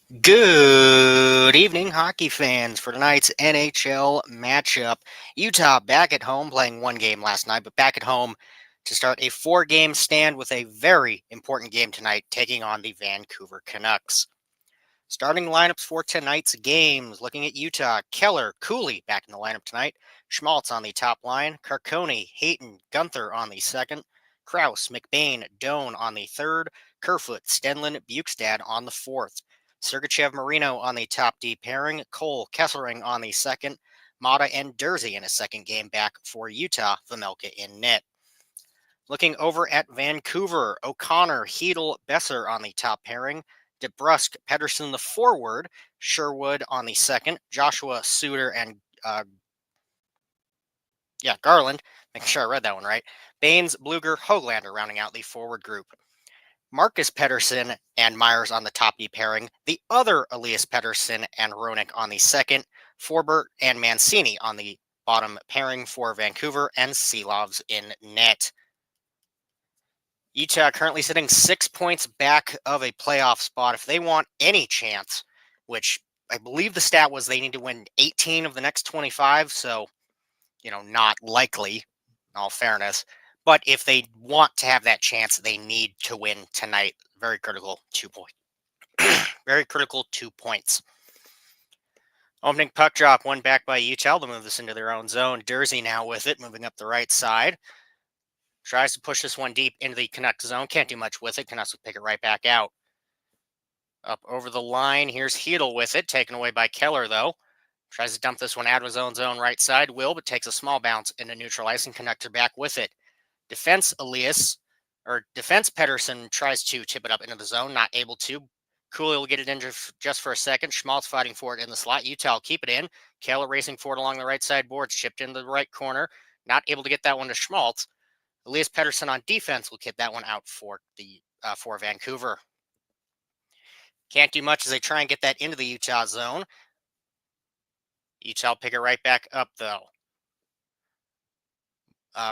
Good evening, hockey fans, for tonight's NHL matchup. Utah back at home, playing one game last night, but back at home to start a four-game stand with a very important game tonight, taking on the Vancouver Canucks. Starting lineups for tonight's games, looking at Utah, Keller, Cooley back in the lineup tonight, Schmaltz on the top line, Carcone, Hayton, Gunther on the second, Kraus, McBain, Doan on the third, Kerfoot, Stenlin, Bukestad on the fourth, Sergachev, Marino on the top D pairing, Cole, Kesselring on the second, Mata and Dursey in a second game back for Utah, Vamelka in net. Looking over at Vancouver, O'Connor, Hedel, Besser on the top pairing, DeBrusque, Pedersen the forward, Sherwood on the second, Joshua, Suter, and Garland, making sure I read that one right, Baines, Bluger, Hoglander rounding out the forward group. Marcus Pedersen and Myers on the top D pairing, the other Elias Pedersen and Hronek on the second, Forbert and Mancini on the bottom pairing for Vancouver, and Seelovs in net. Utah currently sitting 6 points back of a playoff spot. If they want any chance, which I believe the stat was they need to win 18 of the next 25, so, not likely, in all fairness. But if they want to have that chance, they need to win tonight. Very critical 2 point. Very critical 2 points. Opening puck drop, one back by Utah. They'll move this into their own zone. Dursey now with it, moving up the right side. Tries to push this one deep into the Canucks zone. Can't do much with it. Canucks will pick it right back out. Up over the line. Here's Hedel with it. Taken away by Keller, though. Tries to dump this one out of his own zone right side. Will, but takes a small bounce into neutral ice, and Canucks are back with it. Defense Pedersen tries to tip it up into the zone. Not able to. Cooley will get it in just for a second. Schmaltz fighting for it in the slot. Utah will keep it in. Keller racing forward along the right side boards. Chipped into the right corner. Not able to get that one to Schmaltz. Elias Pettersson on defense will get that one out for Vancouver. Can't do much as they try and get that into the Utah zone. Utah will pick it right back up, though.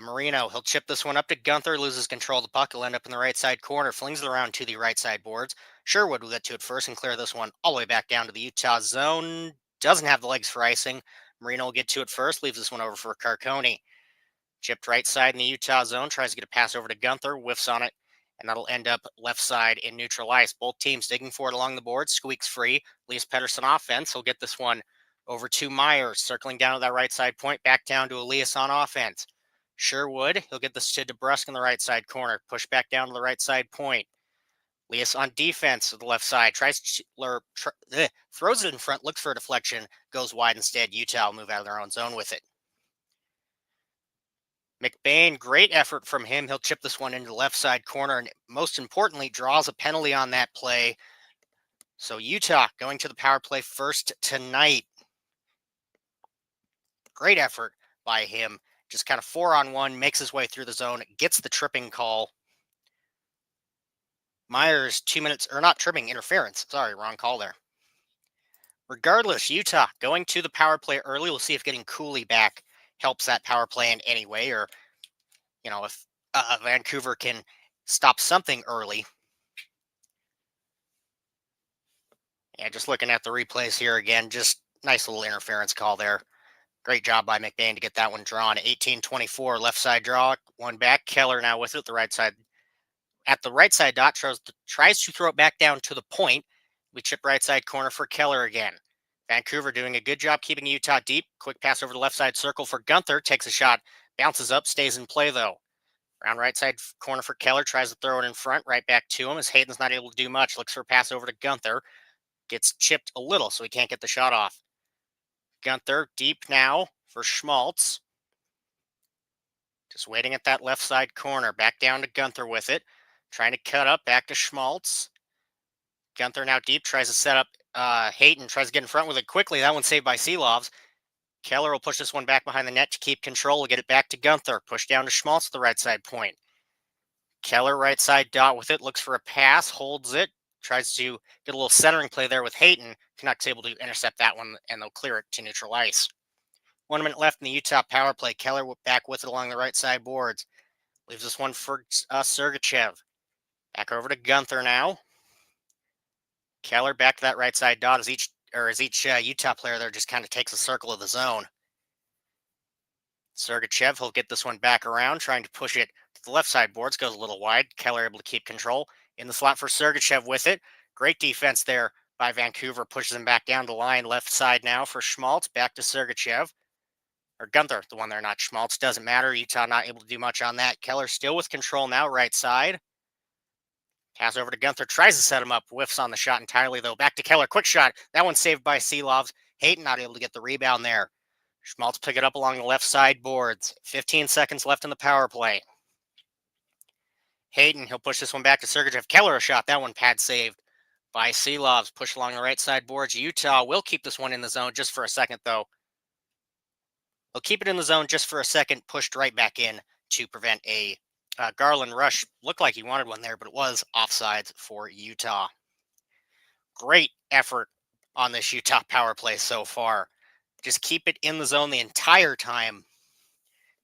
Marino, he'll chip this one up to Gunther, loses control of the puck. He'll end up in the right side corner, flings it around to the right side boards. Sherwood will get to it first and clear this one all the way back down to the Utah zone. Doesn't have the legs for icing. Marino will get to it first, leaves this one over for Carcone. Chipped right side in the Utah zone, tries to get a pass over to Gunther, whiffs on it, and that'll end up left side in neutral ice. Both teams digging for it along the board, squeaks free. Elias Pettersson offense, he'll get this one over to Myers, circling down to that right side point, back down to Elias on offense. Sherwood, he'll get this to DeBrusque in the right side corner, push back down to the right side point. Elias on defense to the left side, throws it in front, looks for a deflection, goes wide instead. Utah will move out of their own zone with it. McBain, great effort from him. He'll chip this one into the left side corner, and most importantly, draws a penalty on that play. So Utah going to the power play first tonight. Great effort by him. Just kind of 4-on-1, makes his way through the zone, gets the tripping call. Myers, 2 minutes, or not tripping, interference. Sorry, wrong call there. Regardless, Utah going to the power play early. We'll see if getting Cooley back helps that power play in any way, or, if Vancouver can stop something early. Yeah, just looking at the replays here again, just nice little interference call there. Great job by McBain to get that one drawn. 18-24, left side draw, one back. Keller now with it, the right side. At the right side dot, tries to throw it back down to the point. We chip right side corner for Keller again. Vancouver doing a good job keeping Utah deep. Quick pass over the left side circle for Gunther. Takes a shot, bounces up, stays in play though. Around right side corner for Keller, tries to throw it in front, right back to him as Hayden's not able to do much. Looks for a pass over to Gunther. Gets chipped a little, so he can't get the shot off. Gunther deep now for Schmaltz. Just waiting at that left side corner. Back down to Gunther with it. Trying to cut up, back to Schmaltz. Gunther now deep, tries to set up Hayden, tries to get in front with it quickly. That one's saved by Seelovs. Keller will push this one back behind the net to keep control. Will get it back to Gunther. Push down to Schmaltz at the right side point. Keller right side dot with it. Looks for a pass. Holds it. Tries to get a little centering play there with Hayden. Canucks able to intercept that one, and they'll clear it to neutral ice. 1 minute left in the Utah power play. Keller back with it along the right side boards. Leaves this one for Sergachev. Back over to Gunther now. Keller back to that right side dot as each Utah player there just kind of takes a circle of the zone. Sergachev, he'll get this one back around, trying to push it to the left side boards, goes a little wide. Keller able to keep control. In the slot for Sergachev with it. Great defense there by Vancouver, pushes him back down the line. Left side now for Schmaltz, back to Sergachev. Or Gunther, the one there, not Schmaltz. Doesn't matter. Utah not able to do much on that. Keller still with control now, right side. Pass over to Gunther, tries to set him up, whiffs on the shot entirely, though. Back to Keller, quick shot. That one saved by Seelovs. Hayton not able to get the rebound there. Schmaltz pick it up along the left side boards. 15 seconds left in the power play. Hayton, he'll push this one back to Sergachev. Keller a shot. That one pad saved by Seelovs. Push along the right side boards. Utah will keep this one in the zone just for a second, though. They'll keep it in the zone just for a second, pushed right back in to prevent a Garland rush. Looked like he wanted one there, but it was offsides for Utah. Great effort on this Utah power play so far. Just keep it in the zone the entire time.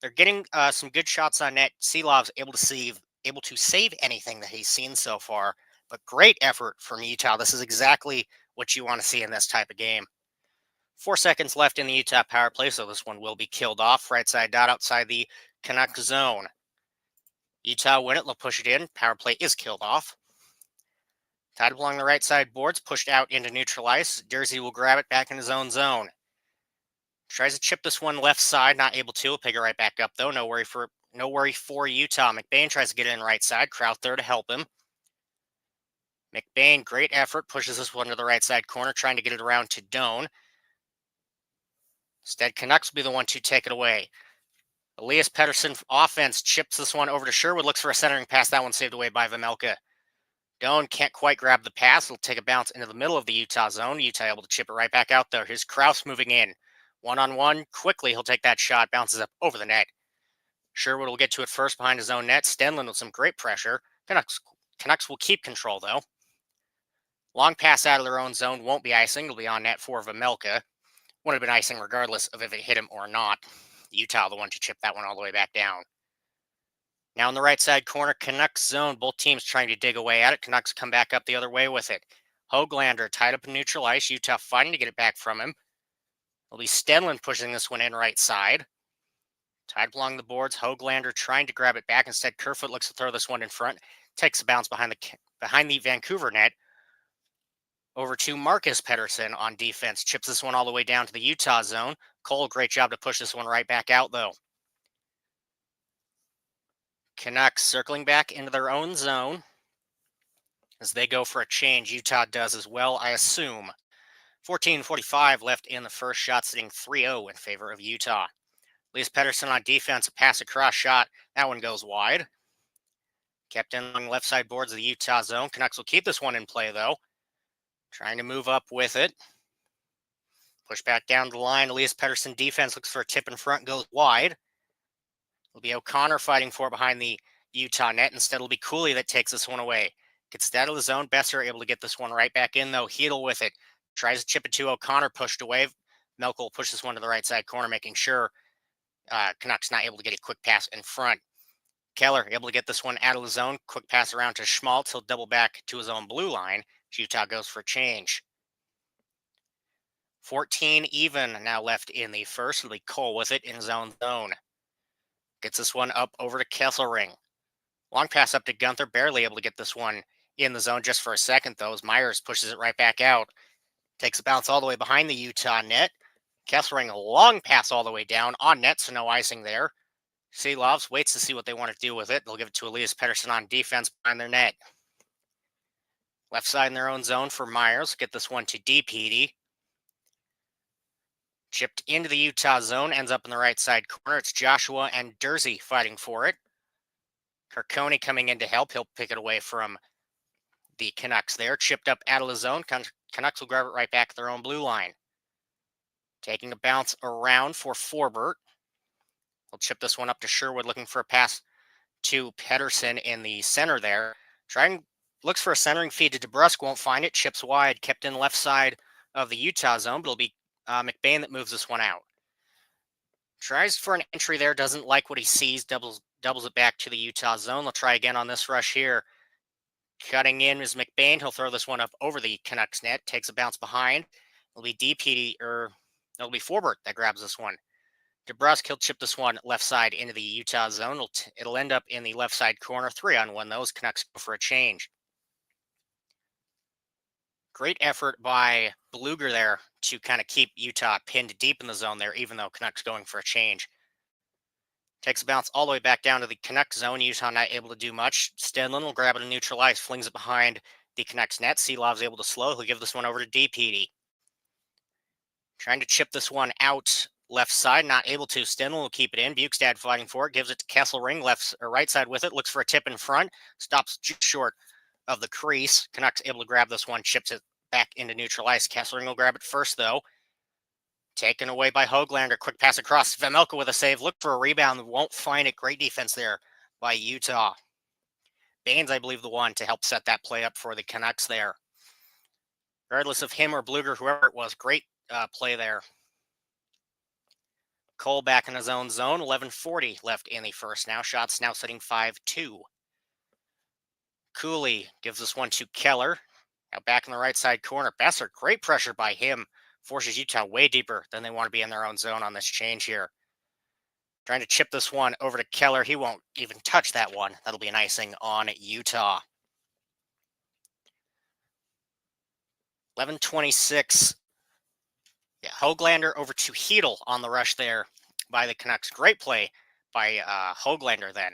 They're getting some good shots on net. Seelov's able to save anything that he's seen so far. But great effort from Utah. This is exactly what you want to see in this type of game. 4 seconds left in the Utah power play, so this one will be killed off. Right side dot outside the Canucks zone. Utah win it. They'll push it in. Power play is killed off. Tied up along the right side boards. Pushed out into neutral ice. Dersey will grab it back in his own zone. Tries to chip this one left side. Not able to. He'll pick it right back up, though. No worry for Utah. McBain tries to get it in right side. Kraut there to help him. McBain, great effort. Pushes this one to the right side corner. Trying to get it around to Doan. Instead, Canucks will be the one to take it away. Elias Pettersson offense chips this one over to Sherwood. Looks for a centering pass. That one saved away by Vejmelka. Doan can't quite grab the pass. He'll take a bounce into the middle of the Utah zone. Utah able to chip it right back out there. Here's Kraus moving in. One-on-one. Quickly, he'll take that shot. Bounces up over the net. Sherwood will get to it first behind his own net. Stenlund with some great pressure. Canucks will keep control, though. Long pass out of their own zone. Won't be icing. It'll be on net for Vejmelka. Would have been icing regardless of if it hit him or not. Utah the one to chip that one all the way back down. Now in the right side corner, Canucks zone. Both teams trying to dig away at it. Canucks come back up the other way with it. Höglander tied up in neutral ice. Utah fighting to get it back from him. It'll be Stenlund pushing this one in right side. Tied up along the boards. Höglander trying to grab it back. Instead, Kerfoot looks to throw this one in front. Takes a bounce behind the Vancouver net. Over to Marcus Pettersson on defense. Chips this one all the way down to the Utah zone. Cole, great job to push this one right back out, though. Canucks circling back into their own zone as they go for a change. Utah does as well, I assume. 14:45 left in the first shot, sitting 3-0 in favor of Utah. Elias Pettersson on defense, a pass across shot. That one goes wide. Kept in along left side boards of the Utah zone. Canucks will keep this one in play, though. Trying to move up with it. Push back down the line. Elias Pettersson defense looks for a tip in front, goes wide. It'll be O'Connor fighting for it behind the Utah net. Instead, it'll be Cooley that takes this one away. Gets it out of the zone. Besser able to get this one right back in, though. Hedl with it. Tries to chip it to O'Connor, pushed away. Melkel pushes this one to the right side corner, making sure Canucks not able to get a quick pass in front. Keller able to get this one out of the zone. Quick pass around to Schmaltz. He'll double back to his own blue line. Utah goes for a change. 14 even now left in the first. It'll be Cole with it in his own zone. Gets this one up over to Kesselring. Long pass up to Gunther. Barely able to get this one in the zone just for a second, though, as Myers pushes it right back out. Takes a bounce all the way behind the Utah net. Kesselring, a long pass all the way down on net, so no icing there. Seelovs waits to see what they want to do with it. They'll give it to Elias Pettersson on defense behind their net. Left side in their own zone for Myers. Get this one to DPD. Chipped into the Utah zone. Ends up in the right side corner. It's Joshua and Dersey fighting for it. Carcone coming in to help. He'll pick it away from the Canucks there. Chipped up out of the zone. Canucks will grab it right back at their own blue line. Taking a bounce around for Forbert. He'll chip this one up to Sherwood, looking for a pass to Pettersson in the center there. Looks for a centering feed to DeBrusque, won't find it. Chips wide, kept in left side of the Utah zone, but it'll be McBain that moves this one out. Tries for an entry there, doesn't like what he sees, doubles it back to the Utah zone. They'll try again on this rush here. Cutting in is McBain. He'll throw this one up over the Canucks net. Takes a bounce behind. It'll be DPD, or it'll be Forbert that grabs this one. DeBrusk, he'll chip this one left side into the Utah zone. It'll end up in the left side corner. 3-on-1. Those Canucks go for a change. Great effort by Bluger there to kind of keep Utah pinned deep in the zone there, even though Canucks going for a change. Takes a bounce all the way back down to the Canucks zone. Utah not able to do much. Stenlin will grab it and neutralize, flings it behind the Canucks net. Silov's able to slow. He'll give this one over to DPD. Trying to chip this one out left side, not able to. Stenlin will keep it in. Bukestad fighting for it, gives it to Kesselring, left or right side with it, looks for a tip in front, stops just short of the crease. Canucks able to grab this one, chips it back into neutral ice. Kesselring will grab it first, though. Taken away by Höglander. Quick pass across. Vejmelka with a save. Look for a rebound. Won't find it. Great defense there by Utah. Baines, I believe, the one to help set that play up for the Canucks there. Regardless of him or Bluger, whoever it was, great play there. Cole back in his own zone. 11:40 left in the first now. Shots now sitting 5-2. Cooley gives this one to Keller. Now back in the right side corner. Besser, great pressure by him. Forces Utah way deeper than they want to be in their own zone on this change here. Trying to chip this one over to Keller. He won't even touch that one. That'll be an icing on Utah. 11:26. Yeah, Höglander over to Hedl on the rush there by the Canucks. Great play by Höglander then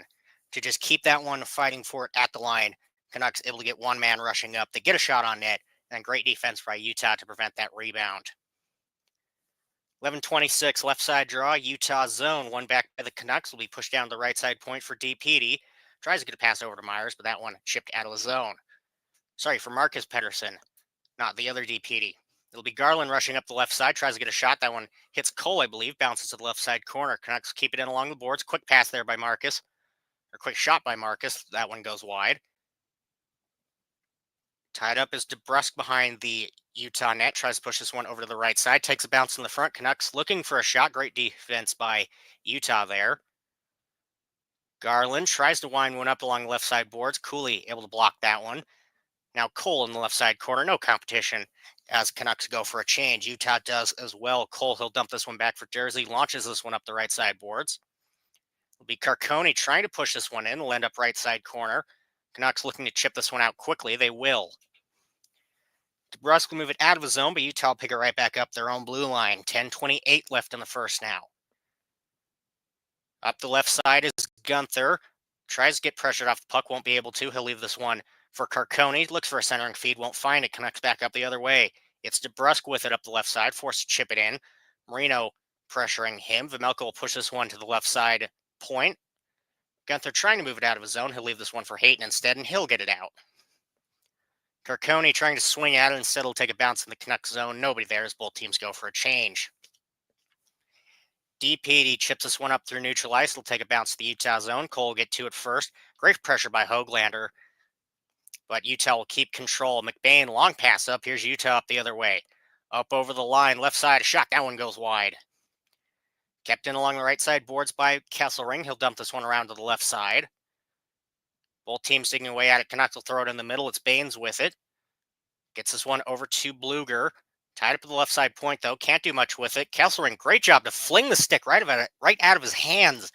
to just keep that one fighting for it at the line. Canucks able to get one man rushing up. They get a shot on net, and great defense by Utah to prevent that rebound. 11:26, left side draw, Utah zone. One back by the Canucks will be pushed down to the right side point for DPD. Tries to get a pass over to Myers, but that one chipped out of the zone. Sorry, for Marcus Pettersson, not the other DPD. It'll be Garland rushing up the left side, tries to get a shot. That one hits Cole, I believe, bounces to the left side corner. Canucks keep it in along the boards. Quick pass there by Marcus, or quick shot by Marcus. That one goes wide. Tied up is DeBrusk behind the Utah net. Tries to push this one over to the right side. Takes a bounce in the front. Canucks looking for a shot. Great defense by Utah there. Garland tries to wind one up along the left side boards. Cooley able to block that one. Now Cole in the left side corner. No competition as Canucks go for a change. Utah does as well. Cole, he'll dump this one back for Jersey. Launches this one up the right side boards. It'll be Carcone trying to push this one in. Will end up right side corner. Canucks looking to chip this one out quickly. They will. DeBrusk will move it out of his zone, but Utah will pick it right back up their own blue line. 10:28 left in the first now. Up the left side is Gunther. Tries to get pressured off the puck. Won't be able to. He'll leave this one for Carcone. Looks for a centering feed. Won't find it. Canucks back up the other way. It's DeBrusk with it up the left side. Forced to chip it in. Marino pressuring him. Vejmelka will push this one to the left side point. Gunther trying to move it out of his zone. He'll leave this one for Hayton instead, and he'll get it out. Carcone trying to swing at it. Instead, he'll take a bounce in the Canucks zone. Nobody there as both teams go for a change. DPD chips this one up through neutral ice. He'll take a bounce to the Utah zone. Cole will get to it first. Great pressure by Höglander, but Utah will keep control. McBain, long pass up. Here's Utah up the other way. Up over the line, left side, a shot. That one goes wide. Kept in along the right side boards by Kesselring. He'll dump this one around to the left side. Both teams digging away at it. Canucks will throw it in the middle. It's Baines with it. Gets this one over to Bluger. Tied up at the left side point, though. Can't do much with it. Kesselring, great job to fling the stick right out of his hands.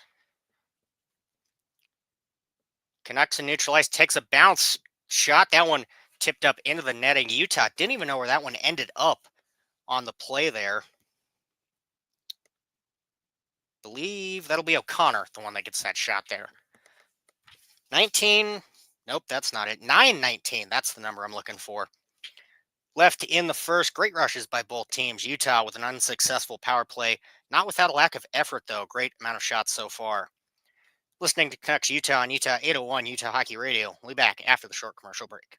Canucks in neutral ice. Takes a bounce shot. That one tipped up into the netting. Utah didn't even know where that one ended up on the play there. Believe that'll be O'Connor, the one that gets that shot there. 19. Nope, that's not it. 9:19. That's the number I'm looking for. Left in the first. Great rushes by both teams. Utah with an unsuccessful power play. Not without a lack of effort, though. Great amount of shots so far. Listening to Canucks Utah on Utah 801 Utah Hockey Radio. We'll be back after the short commercial break.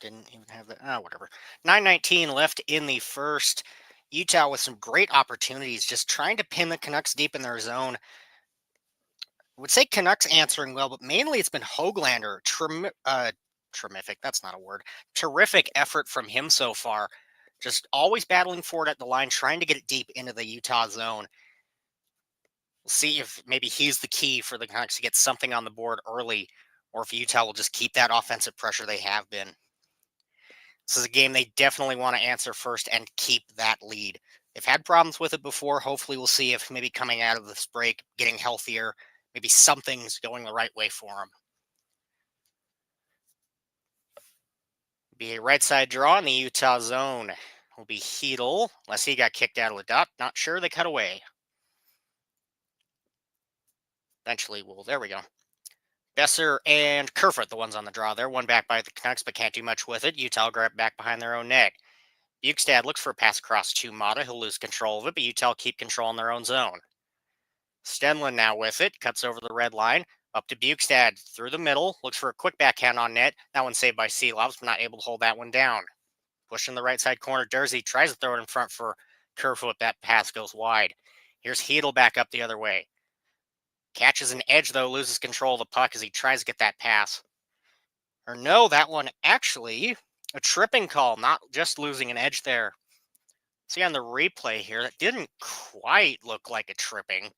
Didn't even have that. Oh, whatever. 9:19 left in the first. Utah with some great opportunities, just trying to pin the Canucks deep in their zone. I would say Canucks answering well, but mainly it's been Hoglander. Terrific. That's not a word. Terrific effort from him so far. Just always battling for it at the line, trying to get it deep into the Utah zone. We'll see if maybe he's the key for the Canucks to get something on the board early, or if Utah will just keep that offensive pressure they have been. This is a game they definitely want to answer first and keep that lead. They've had problems with it before. Hopefully, we'll see if maybe coming out of this break, getting healthier, maybe something's going the right way for them. Be a right side draw in the Utah zone. Will be Hedel, unless he got kicked out of the dot. Not sure. They cut away. Eventually, there we go. Besser and Kerfoot, the ones on the draw there. One back by the Canucks, but can't do much with it. Utah grab back behind their own net. Bukestad looks for a pass across to Mata. He'll lose control of it, but Utah keep control in their own zone. Stenlund now with it. Cuts over the red line. Up to Bukestad. Through the middle. Looks for a quick backhand on net. That one saved by Seelovs, but not able to hold that one down. Pushing the right side corner. Dursey tries to throw it in front for Kerfoot. That pass goes wide. Here's Hedel back up the other way. Catches an edge, though. Loses control of the puck as he tries to get that pass. Or no, that one actually a tripping call, not just losing an edge there. See on the replay here, that didn't quite look like a tripping.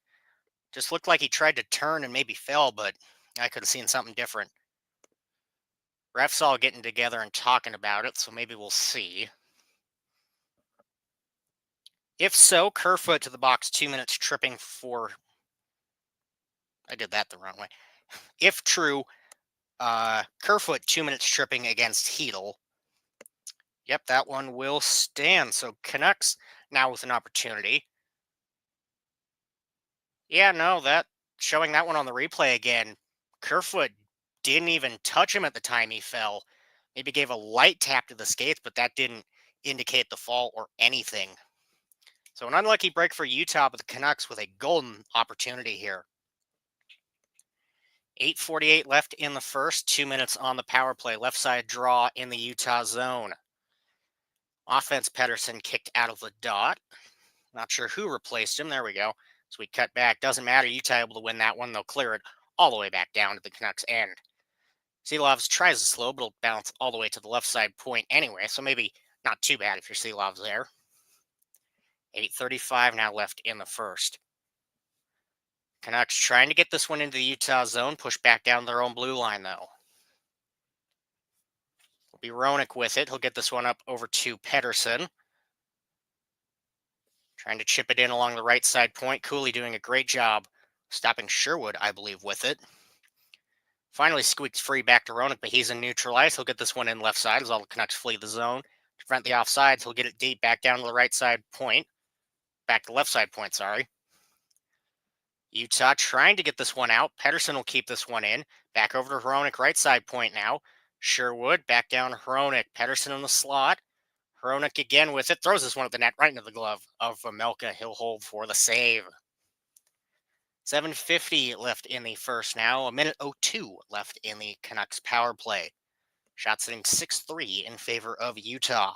Just looked like he tried to turn and maybe fell, but I could have seen something different. Refs all getting together and talking about it, so maybe we'll see. If so, Kerfoot to the box, 2 minutes tripping for... I did that the wrong way. If true, Kerfoot 2 minutes tripping against Hedel. Yep, that one will stand. So Canucks now with an opportunity. Yeah, no, that showing that one on the replay again. Kerfoot didn't even touch him at the time he fell. Maybe gave a light tap to the skates, but that didn't indicate the fall or anything. So an unlucky break for Utah, but the Canucks with a golden opportunity here. 8:48 left in the first, 2 minutes on the power play. Left side draw in the Utah zone. Offense, Pettersson kicked out of the dot. Not sure who replaced him. There we go. So we cut back. Doesn't matter. Utah able to win that one. They'll clear it all the way back down to the Canucks end. Seelovs tries to slow, but it'll bounce all the way to the left side point anyway. So maybe not too bad if you're Seelovs there. 8:35 now left in the first. Canucks trying to get this one into the Utah zone. Push back down their own blue line, though. Will be Roenick with it. He'll get this one up over to Pettersson. Trying to chip it in along the right side point. Cooley doing a great job stopping Sherwood, I believe, with it. Finally squeaks free back to Roenick, but he's in neutral ice. He'll get this one in left side as all the Canucks flee the zone. To prevent the offsides, he'll get it deep back down to the right side point. Back to left side point, sorry. Utah trying to get this one out. Pettersson will keep this one in. Back over to Hronek, right side point now. Sherwood back down to Hronek. Pettersson in the slot. Hronek again with it. Throws this one at the net right into the glove of Melka. He'll hold for the save. 7:50 left in the first now. 1:02 left in the Canucks power play. Shot sitting 6-3 in favor of Utah.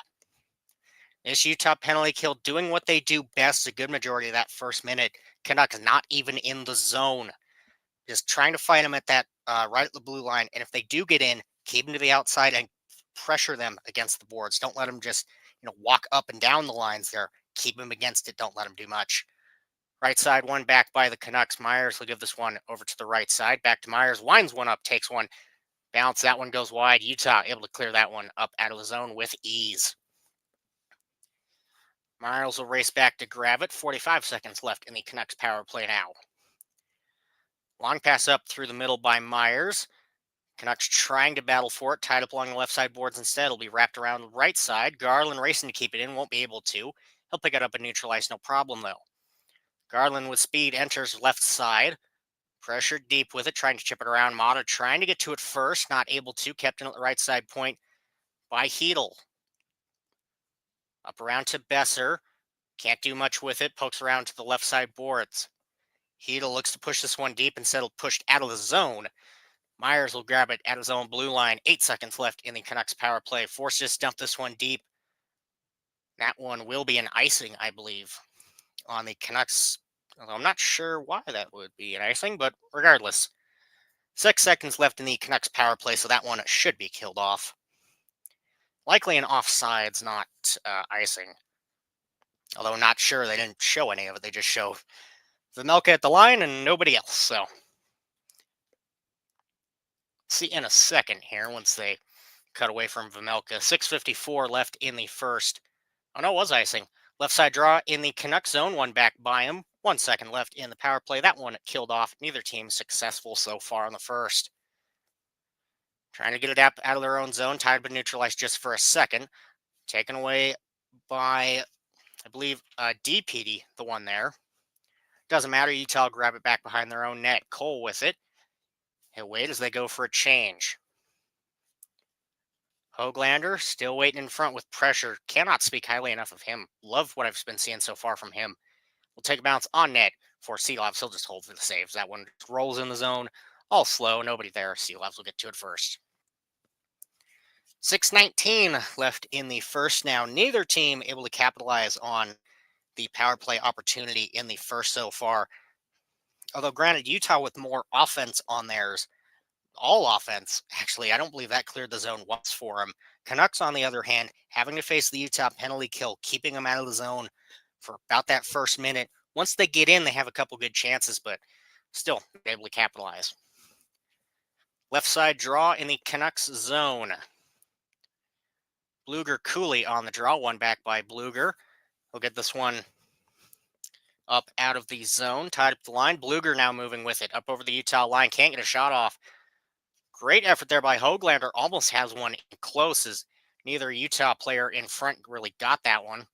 This Utah penalty kill doing what they do best a good majority of that first minute. Canucks not even in the zone. Just trying to fight them at that right at the blue line. And if they do get in, keep them to the outside and pressure them against the boards. Don't let them just walk up and down the lines there. Keep them against it. Don't let them do much. Right side one back by the Canucks. Myers will give this one over to the right side. Back to Myers. Winds one up. Takes one. Bounce. That one goes wide. Utah able to clear that one up out of the zone with ease. Myers will race back to grab it. 45 seconds left in the Canucks power play now. Long pass up through the middle by Myers. Canucks trying to battle for it. Tied up along the left side boards instead. It'll be wrapped around the right side. Garland racing to keep it in. Won't be able to. He'll pick it up and neutralize. No problem, though. Garland with speed enters left side. Pressured deep with it. Trying to chip it around. Mata trying to get to it first. Not able to. Kept in at the right side point by Hedel. Up around to Besser. Can't do much with it. Pokes around to the left side boards. Hedel looks to push this one deep. Instead, he'll push out of the zone. Myers will grab it at his own blue line. 8 seconds left in the Canucks power play. Forced to dump this one deep. That one will be an icing, I believe, on the Canucks. Although I'm not sure why that would be an icing, but regardless. 6 seconds left in the Canucks power play, so that one should be killed off. Likely an offsides, not icing. Although not sure, they didn't show any of it. They just show Vamelka at the line and nobody else. So see in a second here once they cut away from Vamelka. 6:54 left in the first. Oh no, it was icing. Left side draw in the Canucks zone, one back by him. 1 second left in the power play. That one killed off. Neither team successful so far in the first. Trying to get it out of their own zone. Tied but neutralized just for a second. Taken away by, I believe, DPD, the one there. Doesn't matter. Utah grab it back behind their own net. Cole with it. He'll wait as they go for a change. Hoglander still waiting in front with pressure. Cannot speak highly enough of him. Love what I've been seeing so far from him. We'll take a bounce on net for Seelovs. He'll just hold for the saves. That one rolls in the zone. All slow. Nobody there. Seelovs will get to it first. 6:19 left in the first now. Neither team able to capitalize on the power play opportunity in the first so far. Although, granted, Utah with more offense on theirs, all offense, actually, I don't believe that cleared the zone once for them. Canucks, on the other hand, having to face the Utah penalty kill, keeping them out of the zone for about that first minute. Once they get in, they have a couple good chances, but still able to capitalize. Left side draw in the Canucks zone. Bluger Cooley on the draw, one back by Bluger. He'll get this one up out of the zone, tied up the line. Bluger now moving with it, up over the Utah line. Can't get a shot off. Great effort there by Hoglander. Almost has one in close as neither Utah player in front really got that one.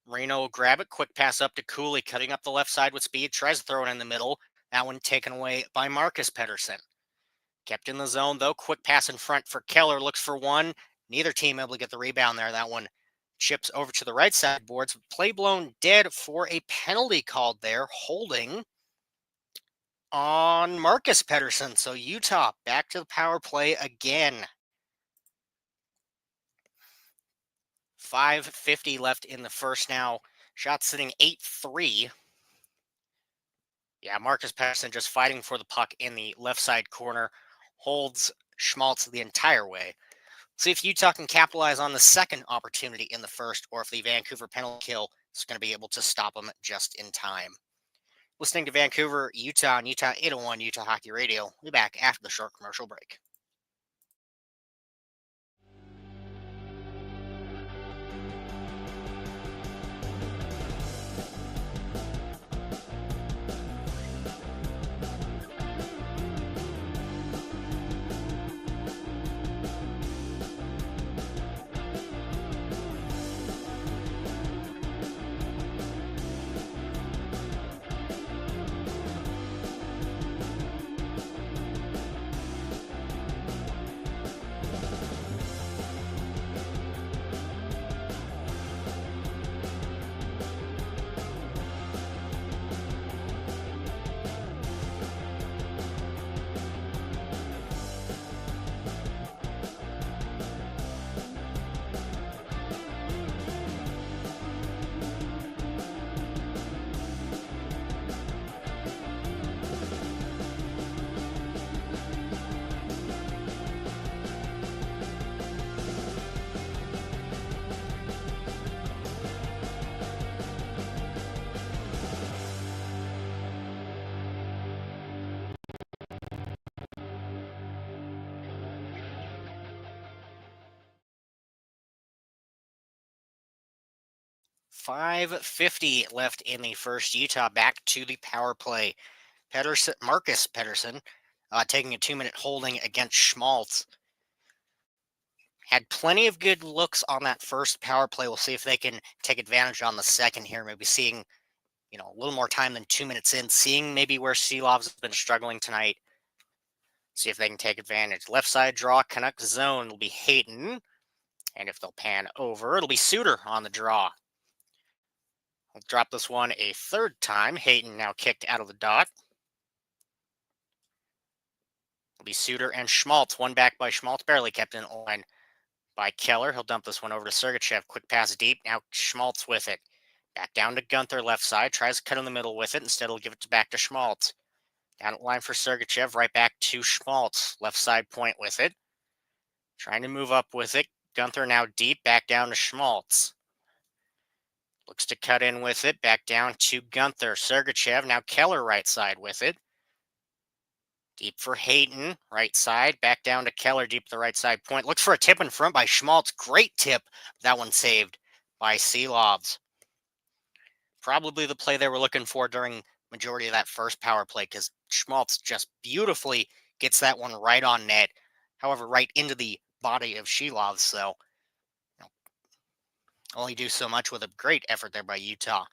Reno will grab it. Quick pass up to Cooley, cutting up the left side with speed. Tries to throw it in the middle. That one taken away by Marcus Pettersson. Kept in the zone, though. Quick pass in front for Keller. Looks for one. Neither team able to get the rebound there. That one chips over to the right side boards. Play blown dead for a penalty called there. Holding on Marcus Pettersson. So Utah back to the power play again. 5:50 left in the first now. Shot sitting 8-3. Yeah, Marcus Pettersson just fighting for the puck in the left side corner. Holds Schmaltz the entire way. See if Utah can capitalize on the second opportunity in the first, or if the Vancouver penalty kill is going to be able to stop them just in time. Listening to Vancouver, Utah, and Utah 801 Utah Hockey Radio. We'll be back after the short commercial break. $5.50 left in the first. Utah back to the power play. Marcus Pettersson taking a 2-minute holding against Schmaltz. Had plenty of good looks on that first power play. We'll see if they can take advantage on the second here. Maybe seeing, a little more time than 2 minutes in. Seeing maybe where Seelovs has been struggling tonight. See if they can take advantage. Left side draw, Canucks zone will be Hayton. And if they'll pan over, it'll be Suter on the draw. We'll drop this one a third time. Hayton now kicked out of the dot. It'll be Suter and Schmaltz. One back by Schmaltz, barely kept in line by Keller. He'll dump this one over to Sergachev. Quick pass deep. Now Schmaltz with it. Back down to Gunther, left side. Tries to cut in the middle with it. Instead, he'll give it back to Schmaltz. Down at line for Sergachev. Right back to Schmaltz. Left side point with it. Trying to move up with it. Gunther now deep. Back down to Schmaltz. Looks to cut in with it. Back down to Gunther. Sergachev. Now Keller right side with it. Deep for Hayton, right side. Back down to Keller, deep the right side point. Looks for a tip in front by Schmaltz. Great tip. That one saved by Seelovs. Probably the play they were looking for during majority of that first power play, because Schmaltz just beautifully gets that one right on net. However, right into the body of Sheelovs. So, only do so much with a great effort there by Utah.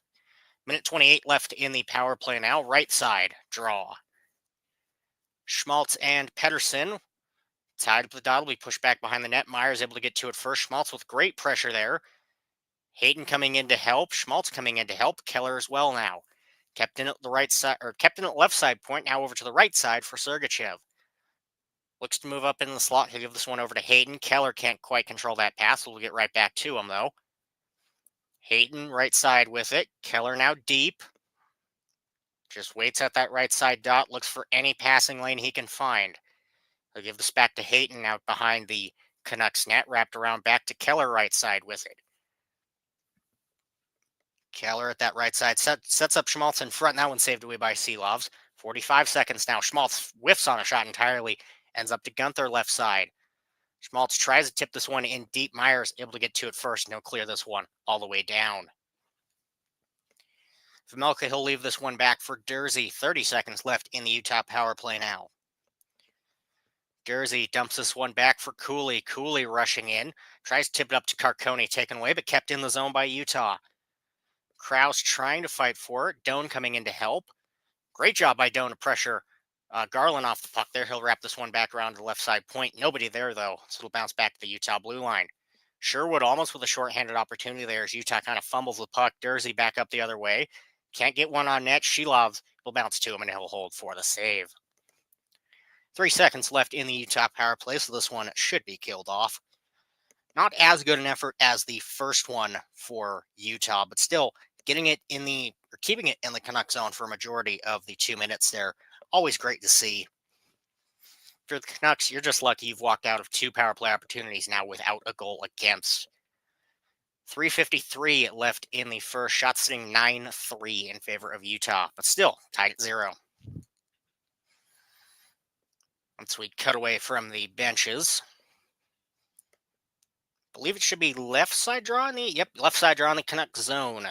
Minute 28 left in the power play now. Right side draw. Schmaltz and Pettersson tied up the dot. Will be pushed back behind the net. Myers able to get to it first. Schmaltz with great pressure there. Hayton coming in to help. Schmaltz coming in to help. Keller as well now. Kept in at the right side, or kept in at left side point. Now over to the right side for Sergachev. Looks to move up in the slot. He'll give this one over to Hayton. Keller can't quite control that pass. We'll get right back to him though. Hayton right side with it. Keller now deep. Just waits at that right side dot. Looks for any passing lane he can find. He'll give this back to Hayton out behind the Canucks net. Wrapped around back to Keller right side with it. Keller at that right side sets up Schmaltz in front. That one saved away by Seelovs. 45 seconds now. Schmaltz whiffs on a shot entirely. Ends up to Gunther left side. Schmaltz tries to tip this one in deep. Myers able to get to it first. No clear this one all the way down. Vejmelka, he'll leave this one back for Dursey. 30 seconds left in the Utah power play now. Dursey dumps this one back for Cooley. Cooley rushing in. Tries to tip it up to Carcone. Taken away, but kept in the zone by Utah. Krause trying to fight for it. Doan coming in to help. Great job by Doan to pressure Garland off the puck there. He'll wrap this one back around to the left side point. Nobody there, though, so it'll bounce back to the Utah blue line. Sherwood almost with a shorthanded opportunity there as Utah kind of fumbles the puck. Dursey back up the other way. Can't get one on net. Sheelovs will bounce to him, and he'll hold for the save. 3 seconds left in the Utah power play, so this one should be killed off. Not as good an effort as the first one for Utah, but still keeping it in the Canuck zone for a majority of the 2 minutes there. Always great to see. For the Canucks, you're just lucky you've walked out of 2 power play opportunities now without a goal against. 3:53 left in the first. Shot sitting 9-3 in favor of Utah, but still tied at 0. Once we cut away from the benches, I believe it should be left side draw in the, left side draw in the Canucks zone.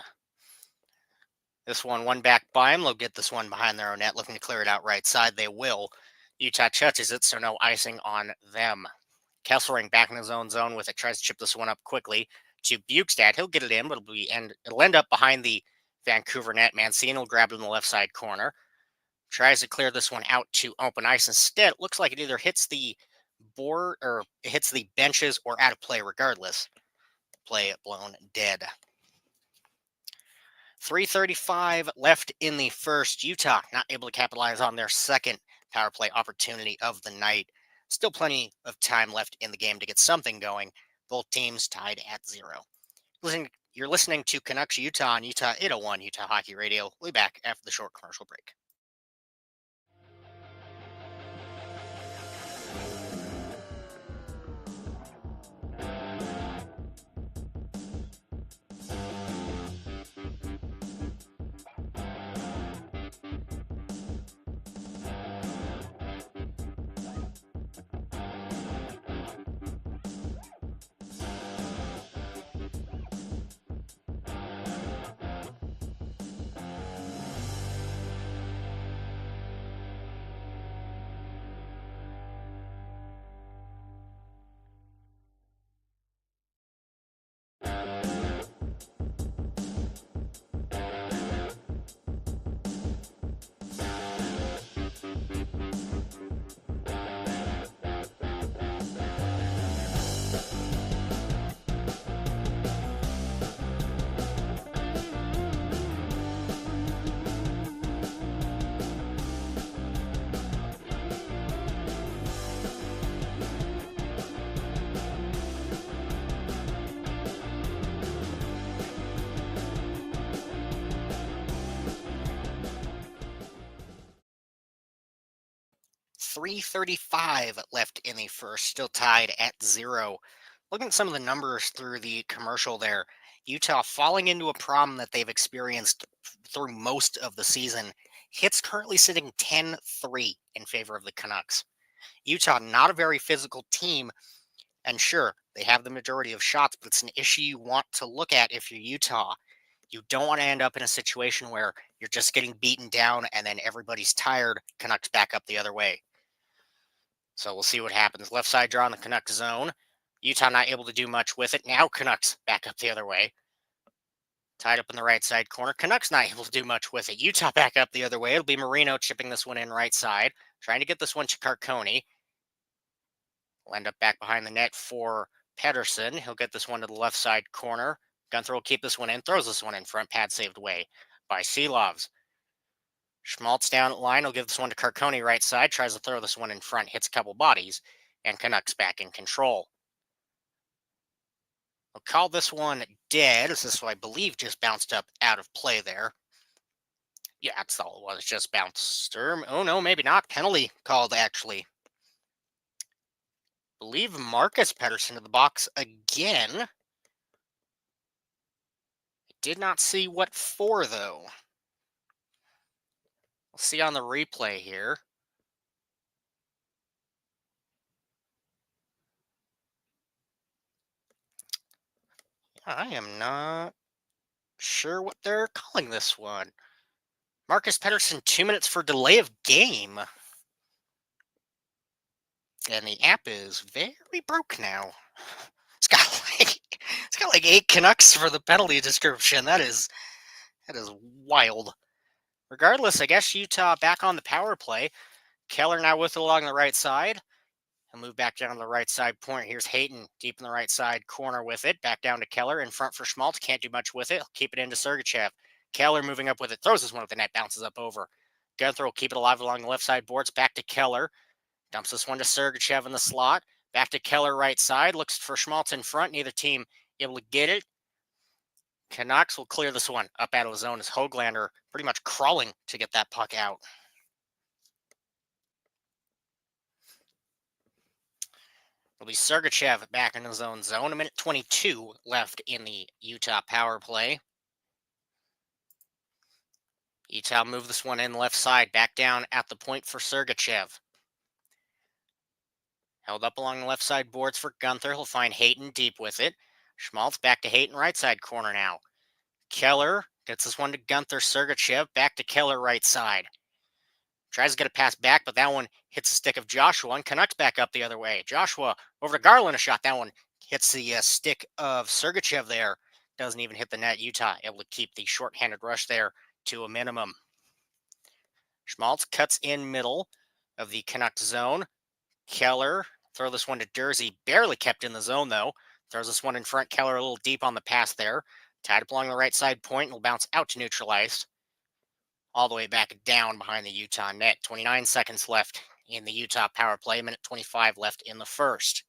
This one back by him. They'll get this one behind their own net, looking to clear it out right side. They will. Utah touches it, so no icing on them. Kesselring back in his own zone with it. Tries to chip this one up quickly to Bukestad. He'll get it in, but it'll end up behind the Vancouver net. Mancini will grab it in the left side corner. Tries to clear this one out to open ice. Instead, it looks like it either hits the board or it hits the benches or out of play regardless. Play blown dead. 3:35 left in the first. Utah not able to capitalize on their second power play opportunity of the night. Still plenty of time left in the game to get something going. Both teams tied at 0. You're listening to Canucks Utah on Utah 801 Utah Hockey Radio. We'll be back after the short commercial break. 3:35 left in the first, still tied at 0. Looking at some of the numbers through the commercial there, Utah falling into a problem that they've experienced through most of the season. Hits currently sitting 10-3 in favor of the Canucks. Utah, not a very physical team, and sure, they have the majority of shots, but it's an issue you want to look at if you're Utah. You don't want to end up in a situation where you're just getting beaten down and then everybody's tired. Canucks back up the other way. So we'll see what happens. Left side draw in the Canucks zone. Utah not able to do much with it. Now Canucks back up the other way. Tied up in the right side corner. Canucks not able to do much with it. Utah back up the other way. It'll be Marino chipping this one in right side. Trying to get this one to Carcone. Will end up back behind the net for Pedersen. He'll get this one to the left side corner. Gunther will keep this one in. Throws this one in front. Pad saved away by Seelovs. Schmaltz down at line. He'll give this one to Carcone right side. Tries to throw this one in front. Hits a couple bodies. And Canucks back in control. I'll call this one dead. This one, I believe, just bounced up out of play there. Yeah, that's all it was. Just bounced. Oh, no, maybe not. Penalty called, actually. Believe Marcus Pedersen to the box again. Did not see what for, though. We'll see on the replay here. I am not sure what they're calling this one. Marcus Pedersen, 2 minutes for delay of game. And the app is very broke now. It's got like 8 Canucks for the penalty description. That is wild. Regardless, I guess Utah back on the power play. Keller now with it along the right side. He'll move back down to the right side point. Here's Hayton deep in the right side corner with it. Back down to Keller in front for Schmaltz. Can't do much with it. He'll keep it into Sergachev. Keller moving up with it. Throws this one at the net. Bounces up over. Gunther will keep it alive along the left side boards. Back to Keller. Dumps this one to Sergachev in the slot. Back to Keller right side. Looks for Schmaltz in front. Neither team able to get it. Canucks will clear this one up out of the zone as Höglander pretty much crawling to get that puck out. It'll be Sergachev back in his own zone. 1:22 left in the Utah power play. Utah move this one in left side. Back down at the point for Sergachev. Held up along the left side boards for Gunther. He'll find Hayton deep with it. Schmaltz back to Hayton right side corner now. Keller gets this one to Gunther. Sergachev back to Keller right side. Tries to get a pass back, but that one hits the stick of Joshua, and Canucks back up the other way. Joshua over to Garland, a shot. That one hits the stick of Sergachev there. Doesn't even hit the net. Utah able to keep the shorthanded rush there to a minimum. Schmaltz cuts in middle of the Canucks zone. Keller, throw this one to Dursey. Barely kept in the zone, though. Throws this one in front. Keller a little deep on the pass there. Tied up along the right side point and will bounce out to neutralize. All the way back down behind the Utah net. 29 seconds left in the Utah power play. 1:25 left in the first.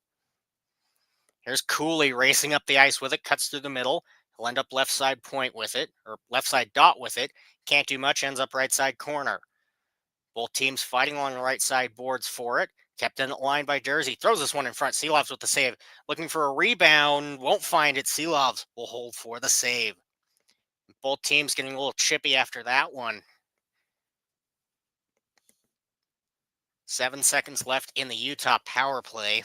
Here's Cooley racing up the ice with it. Cuts through the middle. He'll end up left side point with it, or left side dot with it. Can't do much. Ends up right side corner. Both teams fighting along the right side boards for it. Kept in the line by Dursey. Throws this one in front. Seelovs with the save. Looking for a rebound. Won't find it. Seelovs will hold for the save. Both teams getting a little chippy after that one. 7 seconds left in the Utah power play.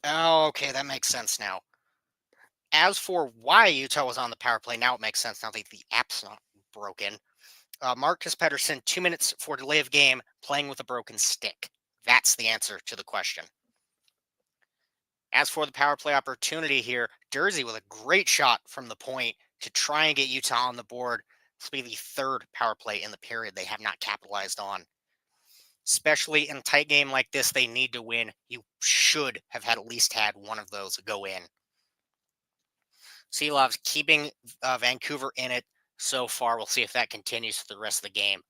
Oh, okay, that makes sense now. As for why Utah was on the power play, now it makes sense now that the app's not broken. Marcus Pedersen, 2 minutes for delay of game, playing with a broken stick. That's the answer to the question. As for the power play opportunity here, Dursey with a great shot from the point to try and get Utah on the board. This will be the third power play in the period they have not capitalized on. Especially in a tight game like this, they need to win. You should have at least had one of those go in. Seelovs keeping Vancouver in it so far. We'll see if that continues for the rest of the game.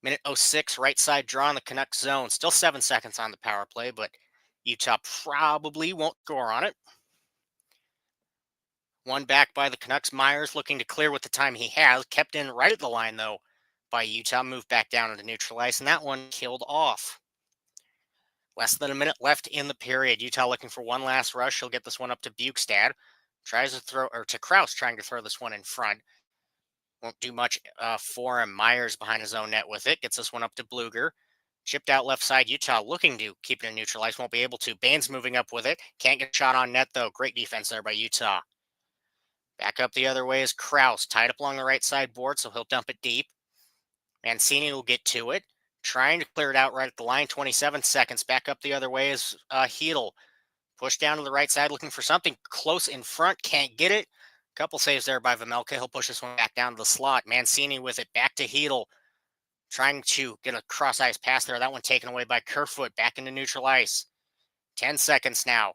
1:06, right side draw in the Canucks zone. Still 7 seconds on the power play, but Utah probably won't score on it. One back by the Canucks. Myers looking to clear with the time he has. Kept in right at the line, though, by Utah, moved back down into neutral ice, and that one killed off. Less than a minute left in the period. Utah looking for one last rush. He'll get this one up to Bukestad. Tries to throw, or to Kraus, trying to throw this one in front. Won't do much for him. Myers behind his own net with it. Gets this one up to Bluger. Chipped out left side. Utah looking to keep it in neutral ice. Won't be able to. Baines moving up with it. Can't get a shot on net, though. Great defense there by Utah. Back up the other way is Kraus. Tied up along the right side board, so he'll dump it deep. Mancini will get to it. Trying to clear it out right at the line. 27 seconds. Back up the other way is Hedel. Push down to the right side, looking for something close in front. Can't get it. Couple saves there by Vejmelka. He'll push this one back down to the slot. Mancini with it. Back to Hedel. Trying to get a cross-ice pass there. That one taken away by Kerfoot. Back into neutral ice. 10 seconds now.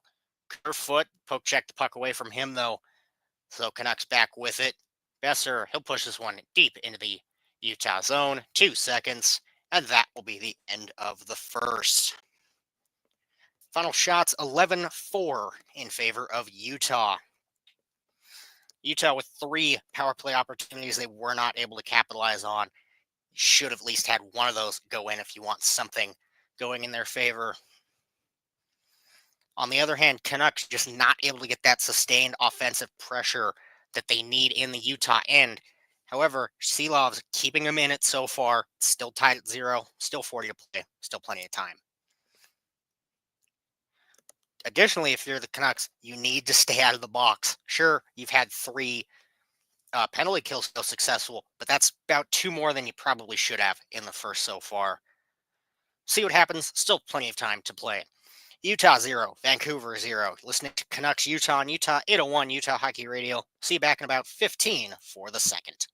Kerfoot. Poke check the puck away from him, though. So Canucks back with it. Besser. He'll push this one deep into the Utah zone. 2 seconds. And that will be the end of the first. Final shots 11-4 in favor of Utah. Utah with 3 power play opportunities they were not able to capitalize on. Should have at least had one of those go in if you want something going in their favor. On the other hand, Canucks just not able to get that sustained offensive pressure that they need in the Utah end. However, Silov's keeping them in it so far. Still tied at 0. Still 40 to play. Still plenty of time. Additionally, if you're the Canucks, you need to stay out of the box. Sure, you've had 3 penalty kills so successful, but that's about 2 more than you probably should have in the first so far. See what happens. Still plenty of time to play. Utah 0, Vancouver 0. Listening to Canucks Utah on Utah 801 Utah Hockey Radio. See you back in about 15 for the second.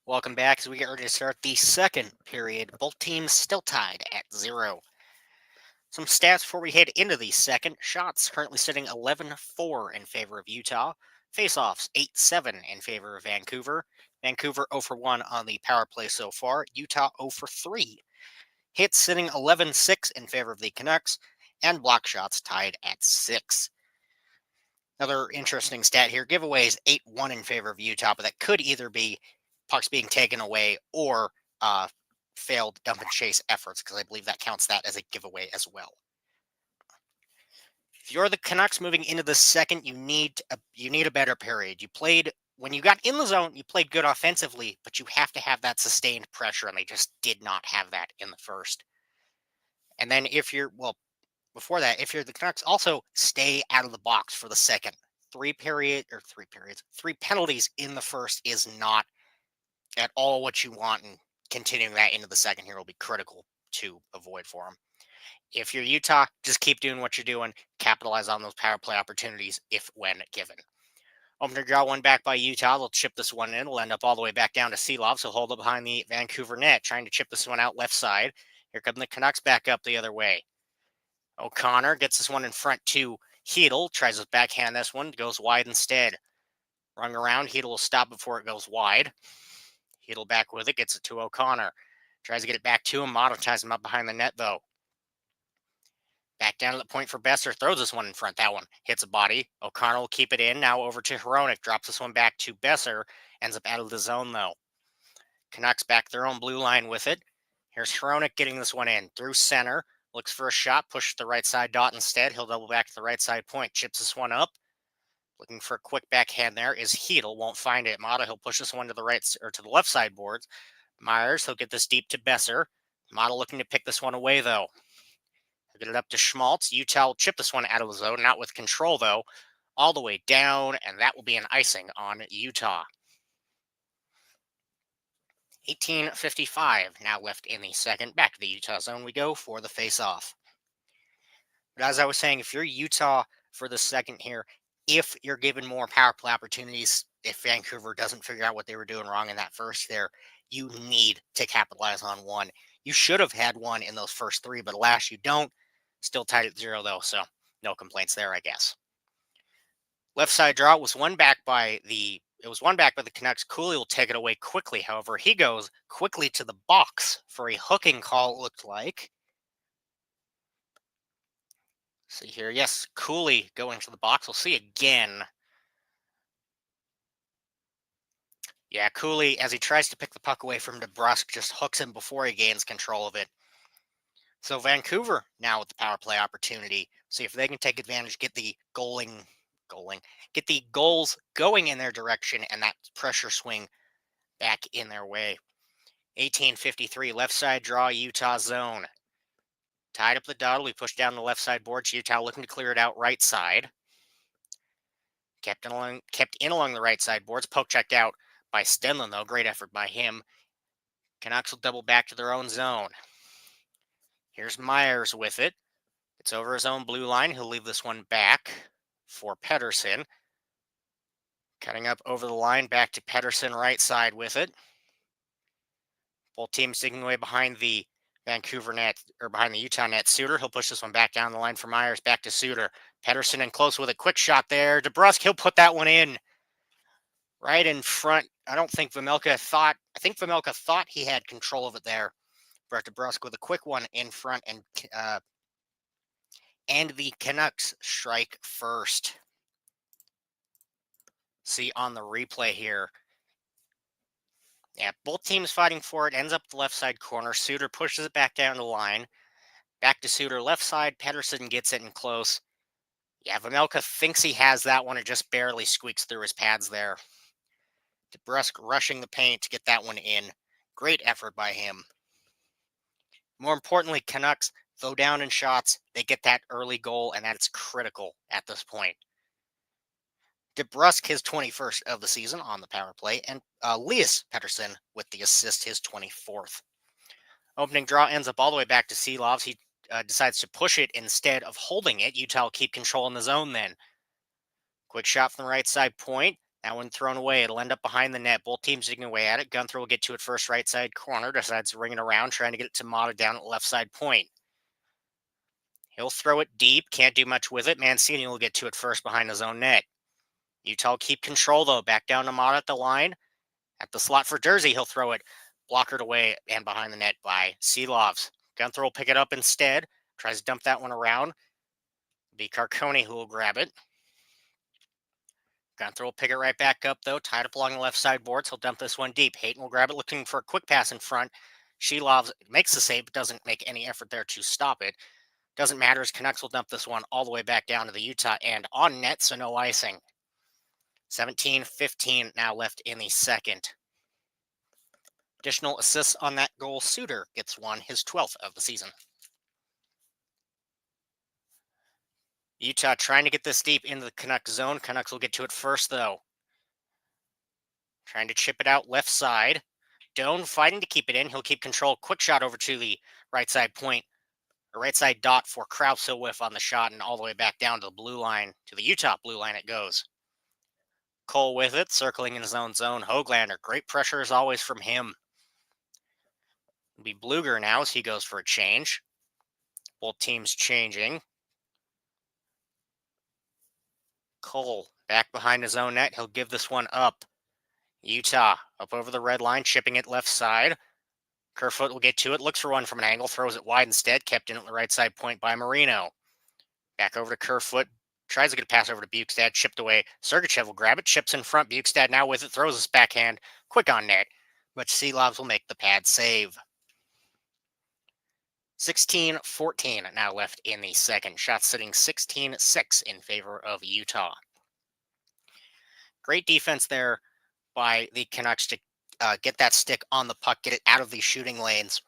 Welcome back as we get ready to start the second period. Both teams still tied at 0. Some stats before we head into the second. Shots currently sitting 11-4 in favor of Utah. Faceoffs 8-7 in favor of Vancouver. Vancouver 0 for 1 on the power play so far. Utah 0 for 3. Hits sitting 11-6 in favor of the Canucks. And block shots tied at 6. Another interesting stat here, giveaways 8-1 in favor of Utah, but that could either be pucks being taken away or uh, failed dump and chase efforts, because I believe that counts that as a giveaway as well. If you're the Canucks moving into the second, you need a better period. You played when you got in the zone, you played good offensively, but you have to have that sustained pressure, and they just did not have that in the first. And then before that, if you're the Canucks, also stay out of the box for the second. Three penalties in the first is not at all what you want, and continuing that into the second here will be critical to avoid for them. If you're Utah, just keep doing what you're doing. Capitalize on those power play opportunities if when given. Opener draw one back by Utah. They'll chip this one in. It'll end up all the way back down to Selov, so hold it behind the Vancouver net, trying to chip this one out left side. Here come the Canucks back up the other way. O'Connor gets this one in front to Hedel, tries to backhand this one, goes wide instead. Rung around, Hedel will stop before it goes wide. Hedel back with it, gets it to O'Connor. Tries to get it back to him, monetize him up behind the net though. Back down to the point for Besser, throws this one in front, that one hits a body. O'Connor will keep it in, now over to Hronek, drops this one back to Besser, ends up out of the zone though. Canucks back their own blue line with it. Here's Hronek getting this one in, through center. Looks for a shot, pushes the right side dot instead. He'll double back to the right side point, chips this one up. Looking for a quick backhand there is Hedel, won't find it. Mata, he'll push this one to the right or to the left side boards. Myers, he'll get this deep to Besser. Mata looking to pick this one away though. He'll get it up to Schmaltz. Utah will chip this one out of the zone, not with control though. All the way down, and that will be an icing on Utah. 18:55 now left in the second. Back to the Utah zone we go for the face-off. But as I was saying, if you're Utah for the second here, if you're given more power play opportunities, if Vancouver doesn't figure out what they were doing wrong in that first there, you need to capitalize on one. You should have had one in those first three, but alas, you don't. Still tied at 0 though, so no complaints there, I guess. Left side draw was won back by the Canucks. Cooley will take it away quickly. However, he goes quickly to the box for a hooking call, it looked like. See here, yes, Cooley going to the box. We'll see again. Yeah, Cooley, as he tries to pick the puck away from DeBrusk, just hooks him before he gains control of it. So Vancouver now with the power play opportunity. See if they can take advantage, get the get the goals going in their direction, and that pressure swing back in their way. 18:53, left side draw, Utah zone. Tied up the dot, we push down the left side boards. Utah looking to clear it out right side. Kept in along the right side boards. Poke checked out by Stenlin, though. Great effort by him. Canucks will double back to their own zone. Here's Myers with it. It's over his own blue line. He'll leave this one back for Pettersson. Cutting up over the line, back to Pettersson right side with it. Both teams digging away behind the Vancouver net, or behind the Utah net. Suter, he'll push this one back down the line for Myers, back to Suter. Pettersson in close with a quick shot there. DeBrusk, he'll put that one in right in front. I think Vejmelka thought he had control of it there. Brett DeBrusk with a quick one in front, and the Canucks strike first. See on the replay here. Yeah, both teams fighting for it. Ends up the left side corner. Suter pushes it back down the line. Back to Suter, left side. Pettersson gets it in close. Yeah, Vejmelka thinks he has that one. It just barely squeaks through his pads there. DeBrusk rushing the paint to get that one in. Great effort by him. More importantly, Canucks, though down in shots, they get that early goal, and that's critical at this point. DeBrusk, his 21st of the season on the power play, and Elias Pettersson with the assist, his 24th. Opening draw ends up all the way back to Seelovs. He decides to push it instead of holding it. Utah will keep control in the zone then. Quick shot from the right side point. That one thrown away. It'll end up behind the net. Both teams digging away at it. Gunther will get to it first, right side corner. Decides to ring it around, trying to get it to Mata down at the left side point. He'll throw it deep. Can't do much with it. Mancini will get to it first behind his own net. Utah will keep control, though. Back down to Mata at the line. At the slot for Jersey, he'll throw it. Blockered away and behind the net by Seelovs. Gunther will pick it up instead. Tries to dump that one around. It'll be Carcone who will grab it. Gunther will pick it right back up, though. Tied up along the left side boards. He'll dump this one deep. Hayton will grab it, looking for a quick pass in front. Sheelovs makes the save, but doesn't make any effort there to stop it. Doesn't matter as Canucks will dump this one all the way back down to the Utah end on net, so no icing. 17-15 now left in the second. Additional assists on that goal. Suter gets one, his 12th of the season. Utah trying to get this deep into the Canucks zone. Canucks will get to it first, though. Trying to chip it out left side. Doan fighting to keep it in. He'll keep control. Quick shot over to the right side point. A right side dot for Krause. He'll whiff on the shot and all the way back down to the blue line. To the Utah blue line it goes. Cole with it, circling in his own zone. Höglander, great pressure as always from him. It'll be Bluger now as he goes for a change. Both teams changing. Cole back behind his own net. He'll give this one up. Utah up over the red line, chipping it left side. Kerfoot will get to it, looks for one from an angle, throws it wide instead, kept in at the right side point by Marino. Back over to Kerfoot, tries to get a pass over to Bukestad, chipped away. Sergachev will grab it, chips in front. Bukestad now with it, throws his backhand, quick on net, but Seelovs will make the pad save. 16-14 now left in the second. Shots sitting 16-6 in favor of Utah. Great defense there by the Canucks to get that stick on the puck, get it out of these shooting lanes.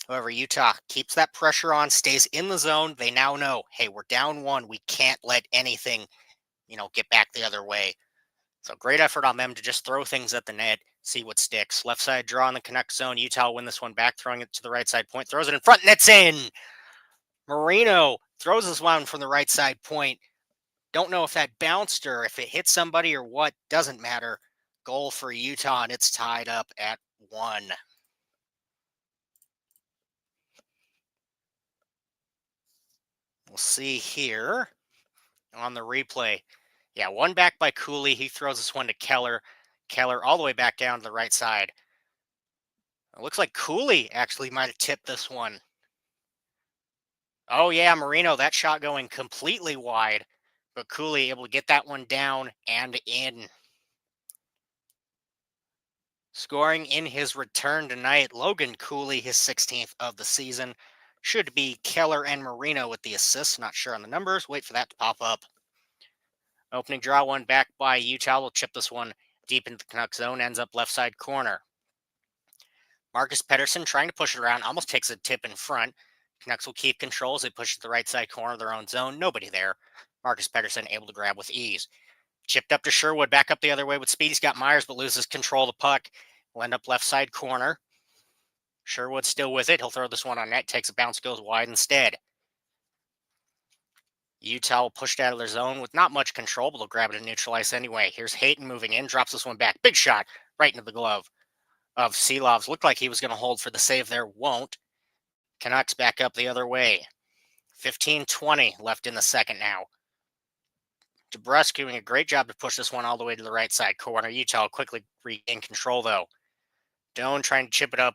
However, Utah keeps that pressure on, stays in the zone. They now know, hey, we're down one. We can't let anything, get back the other way. So great effort on them to just throw things at the net, see what sticks. Left side draw in the Canucks zone. Utah will win this one back, throwing it to the right side point. Throws it in front, net's in. Marino throws this one from the right side point. Don't know if that bounced or if it hit somebody or what. Doesn't matter. Goal for Utah, and it's tied up at 1. We'll see here on the replay. Yeah, one back by Cooley. He throws this one to Keller. Keller all the way back down to the right side. It looks like Cooley actually might have tipped this one. Oh, yeah, Marino, that shot going completely wide. But Cooley able to get that one down and in. Scoring in his return tonight, Logan Cooley, his 16th of the season. Should be Keller and Marino with the assists. Not sure on the numbers. Wait for that to pop up. Opening draw one back by Utah. Will chip this one deep into the Canucks zone. Ends up left side corner. Marcus Pettersson trying to push it around. Almost takes a tip in front. Canucks will keep control as they push to the right side corner of their own zone. Nobody there. Marcus Pettersson able to grab with ease. Chipped up to Sherwood. Back up the other way with speed. He's got Myers but loses control of the puck. Will end up left side corner. Sherwood still with it. He'll throw this one on net. Takes a bounce. Goes wide instead. Utah will push it out of their zone with not much control, but they'll grab it and neutralize anyway. Here's Hayton moving in. Drops this one back. Big shot right into the glove of Seelovs. Looked like he was going to hold for the save there. Won't. Canucks back up the other way. 15-20 left in the second now. DeBrusque doing a great job to push this one all the way to the right side corner. Utah quickly regain control, though. Doan trying to chip it up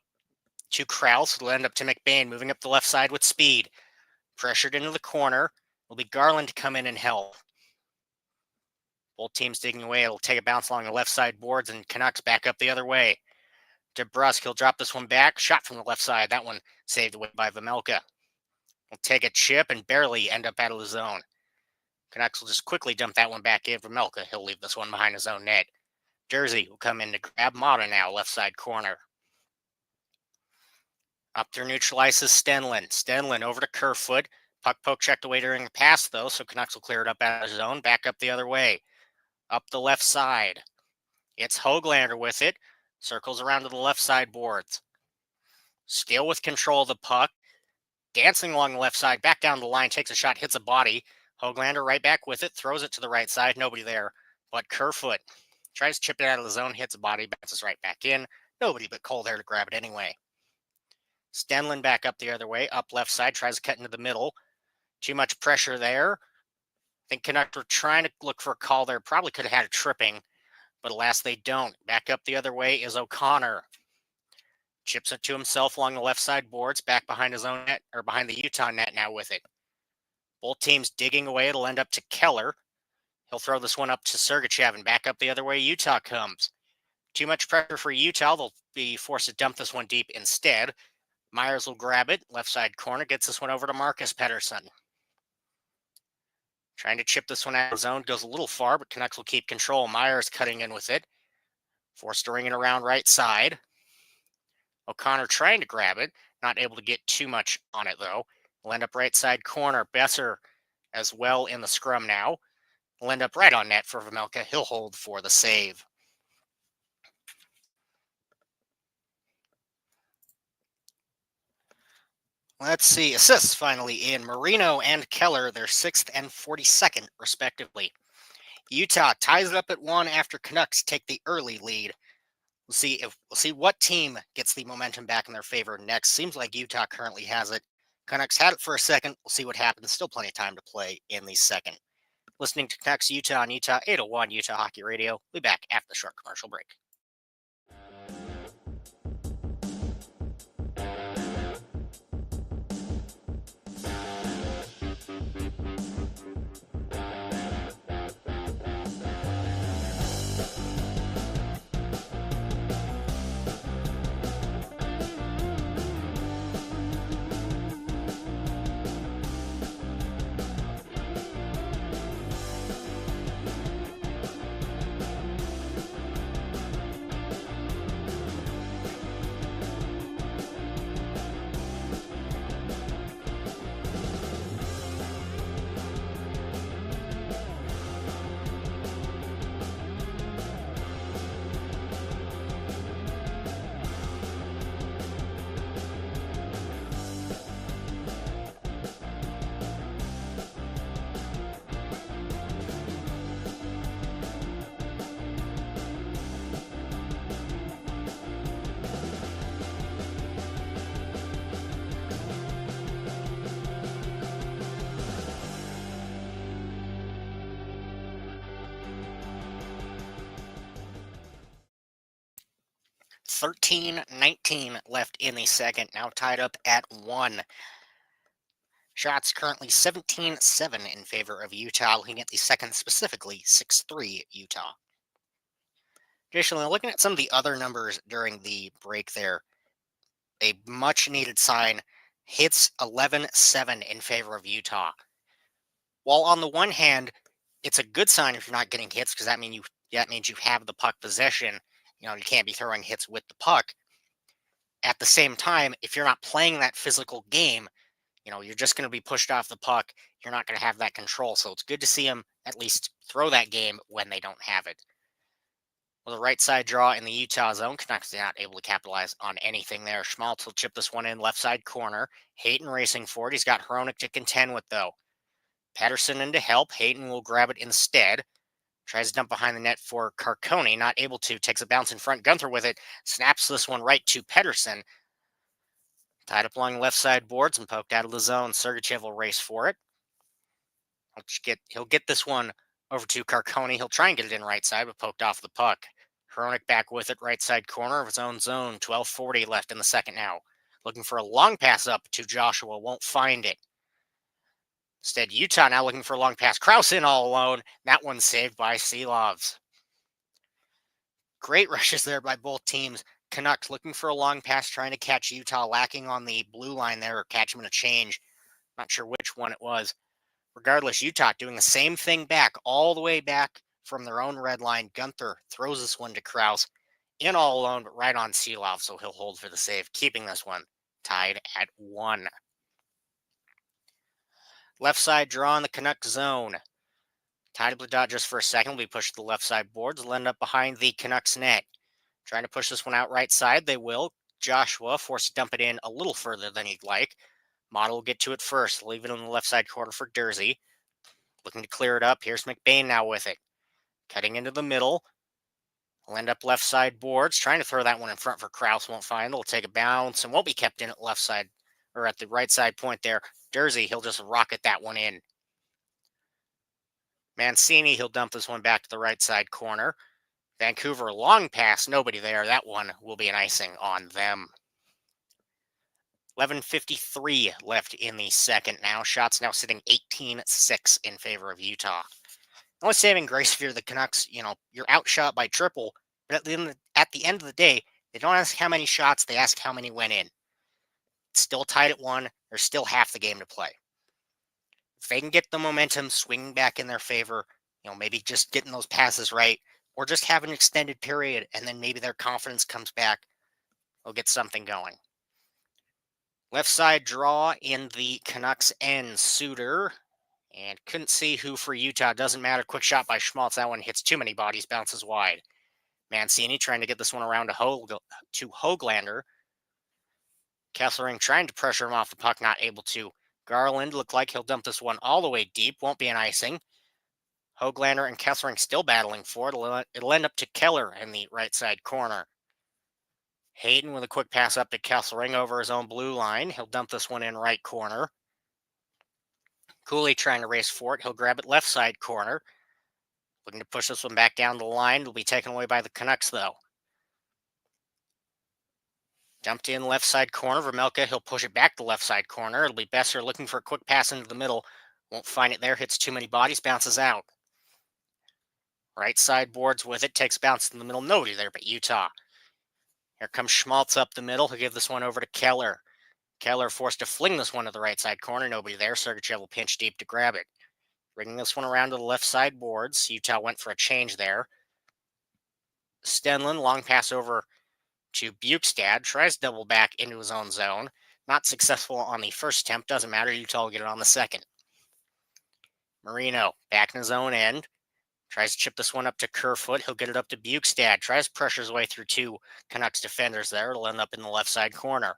to Krause. It'll end up to McBain, moving up the left side with speed. Pressured into the corner. It'll be Garland to come in and help. Both teams digging away. It'll take a bounce along the left side boards, and Canucks back up the other way. DeBrusque, he'll drop this one back. Shot from the left side. That one saved away by Vamelka. Will take a chip and barely end up out of the zone. Canucks will just quickly dump that one back in. Vamelka, he'll leave this one behind his own net. Jersey will come in to grab Mata now, left side corner. Up there neutralizes Stenlin. Stenlin over to Kerfoot. Puck poke checked away during the pass, though, so Canucks will clear it up out of the zone. Back up the other way. Up the left side. It's Höglander with it. Circles around to the left side boards. Still with control of the puck. Dancing along the left side. Back down the line. Takes a shot. Hits a body. Höglander right back with it. Throws it to the right side. Nobody there but Kerfoot. Tries to chip it out of the zone, hits a body, bounces right back in. Nobody but Cole there to grab it anyway. Stenlin back up the other way, up left side, tries to cut into the middle. Too much pressure there. I think Canucks were trying to look for a call there. Probably could have had a tripping, but alas, they don't. Back up the other way is O'Connor. Chips it to himself along the left side boards, back behind his own net, or behind the Utah net now with it. Both teams digging away. It'll end up to Keller. He'll throw this one up to Sergachev, and back up the other way, Utah comes. Too much pressure for Utah. They'll be forced to dump this one deep instead. Myers will grab it. Left side corner. Gets this one over to Marcus Pettersson. Trying to chip this one out of the zone. Goes a little far, but Canucks will keep control. Myers cutting in with it. Forced to ring it around right side. O'Connor trying to grab it. Not able to get too much on it, though. Will end up right side corner. Besser as well in the scrum now. Will end up right on net for Vejmelka. He'll hold for the save. Let's see. Assists finally in. Marino and Keller, their 6th and 42nd, respectively. Utah ties it up at 1 after Canucks take the early lead. We'll see what team gets the momentum back in their favor next. Seems like Utah currently has it. Canucks had it for a second. We'll see what happens. Still plenty of time to play in the second. Listening to Canucks Utah on Utah 801 Utah Hockey Radio. We'll be back after the short commercial break. $13-19 left in the second. Now tied up at 1. Shots currently 17-7 in favor of Utah. Looking at the second specifically, 6-3 Utah. Additionally, looking at some of the other numbers during the break there, a much-needed sign, hits 11-7 in favor of Utah. While on the one hand, it's a good sign if you're not getting hits, because that means you have the puck possession. You can't be throwing hits with the puck. At the same time, if you're not playing that physical game, you're just going to be pushed off the puck. You're not going to have that control. So it's good to see them at least throw that game when they don't have it. Well, the right side draw in the Utah zone. Canucks not able to capitalize on anything there. Schmaltz will chip this one in left side corner. Hayton racing for it. He's got Hronik to contend with, though. Pettersson in to help. Hayton will grab it instead. Tries to dump behind the net for Carcone. Not able to. Takes a bounce in front. Gunther with it. Snaps this one right to Pettersson. Tied up along the left side boards and poked out of the zone. Sergachev will race for it. He'll get this one over to Carcone. He'll try and get it in right side, but poked off the puck. Hronik back with it, right side corner of his own zone. 12:40 left in the second now. Looking for a long pass up to Joshua. Won't find it. Instead, Utah now looking for a long pass. Krause in all alone. That one's saved by Seelovs. Great rushes there by both teams. Canucks looking for a long pass, trying to catch Utah, lacking on the blue line there, or catch him in a change. Not sure which one it was. Regardless, Utah doing the same thing back, all the way back from their own red line. Gunther throws this one to Krause. In all alone, but right on Seelov, so he'll hold for the save, keeping this one tied at 1. Left side draw in the Canucks zone. Tied up the dot just for a second. We push the left side boards. Will end up behind the Canucks net. Trying to push this one out right side. They will. Joshua forced to dump it in a little further than he'd like. Model will get to it first. Leave it on the left side corner for Dursey. Looking to clear it up. Here's McBain now with it. Cutting into the middle. Will end up left side boards, trying to throw that one in front for Kraus. Won't find. It'll take a bounce and won't be kept in at left side or at the right side point there. Jersey, he'll just rocket that one in. Mancini, he'll dump this one back to the right side corner. Vancouver, long pass, nobody there. That one will be an icing on them. 11:53 left in the second now. Shots now sitting 18-6 in favor of Utah. Only saving grace if you're the Canucks, you're outshot by triple, but at the end of the day, they don't ask how many shots, they ask how many went in. It's still tied at 1. There's still half the game to play. If they can get the momentum swinging back in their favor, maybe just getting those passes right, or just have an extended period, and then maybe their confidence comes back, they'll get something going. Left side draw in the Canucks end. Suter, and couldn't see who for Utah. Doesn't matter. Quick shot by Schmaltz. That one hits too many bodies, bounces wide. Mancini trying to get this one around to Höglander. Kesselring trying to pressure him off the puck, not able to. Garland looked like he'll dump this one all the way deep. Won't be an icing. Höglander and Kesselring still battling for it. It'll end up to Keller in the right side corner. Hayden with a quick pass up to Kesselring over his own blue line. He'll dump this one in right corner. Cooley trying to race for it. He'll grab it left side corner. Looking to push this one back down the line. It'll be taken away by the Canucks, though. Dumped in left side corner. Vermelka, he'll push it back to left side corner. It'll be Besser looking for a quick pass into the middle. Won't find it there. Hits too many bodies. Bounces out. Right side boards with it. Takes bounce in the middle. Nobody there but Utah. Here comes Schmaltz up the middle. He'll give this one over to Keller. Keller forced to fling this one to the right side corner. Nobody there. Sergachev will pinch deep to grab it. Bringing this one around to the left side boards. Utah went for a change there. Stenlund, long pass over to Bukestad. Tries to double back into his own zone. Not successful on the first attempt. Doesn't matter. Utah will get it on the second. Marino back in his own end. Tries to chip this one up to Kerfoot. He'll get it up to Bukestad. Tries to pressure his way through 2 Canucks defenders there. It'll end up in the left side corner.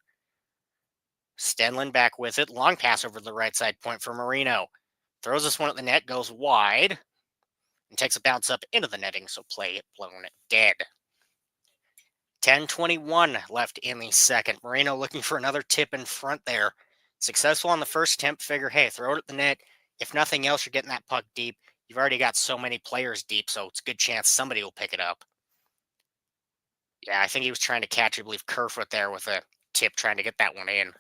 Stenlund back with it. Long pass over to the right side point for Marino. Throws this one at the net. Goes wide. And takes a bounce up into the netting. So play it blown dead. 10:21 left in the second. Marino looking for another tip in front there. Successful on the first attempt. Figure, hey, throw it at the net. If nothing else, you're getting that puck deep. You've already got so many players deep, so it's a good chance somebody will pick it up. Yeah, I think he was trying to catch, I believe, Kerfoot there with a tip, trying to get that one in.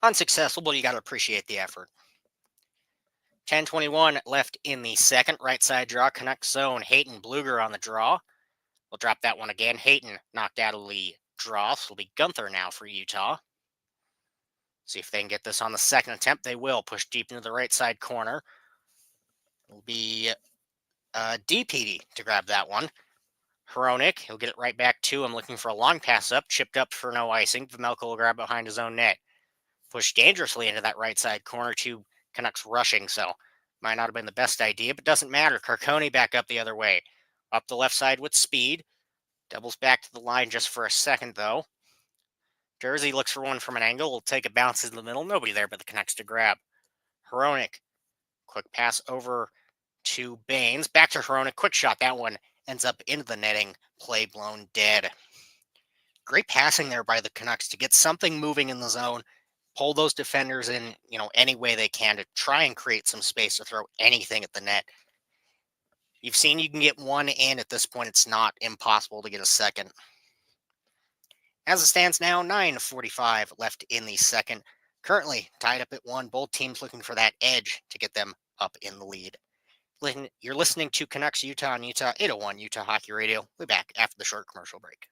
Unsuccessful, but you got to appreciate the effort. 10:21 left in the second. Right side draw, Canucks zone. Hayton Bluger on the draw. We'll drop that one again. Hayton knocked out of the draw, so it'll be Gunther now for Utah. See if they can get this on the second attempt. They will. Push deep into the right side corner. It'll be DPD to grab that one. Hronik, he'll get it right back to him, looking for a long pass up, chipped up for no icing. Vermelka will grab behind his own net. Push dangerously into that right side corner. 2 Canucks rushing, so might not have been the best idea, but doesn't matter. Carcone back up the other way. Up the left side with speed. Doubles back to the line just for a second, though. Jersey looks for one from an angle. Will take a bounce in the middle. Nobody there but the Canucks to grab. Hronik, quick pass over to Baines. Back to Hronik. Quick shot. That one ends up into the netting. Play blown dead. Great passing there by the Canucks to get something moving in the zone. Pull those defenders in, any way they can to try and create some space to throw anything at the net. You've seen you can get one in. At this point, it's not impossible to get a second. As it stands now, 9:45 left in the second. Currently tied up at 1. Both teams looking for that edge to get them up in the lead. You're listening to Canucks Utah on Utah 801 Utah Hockey Radio. We'll be back after the short commercial break.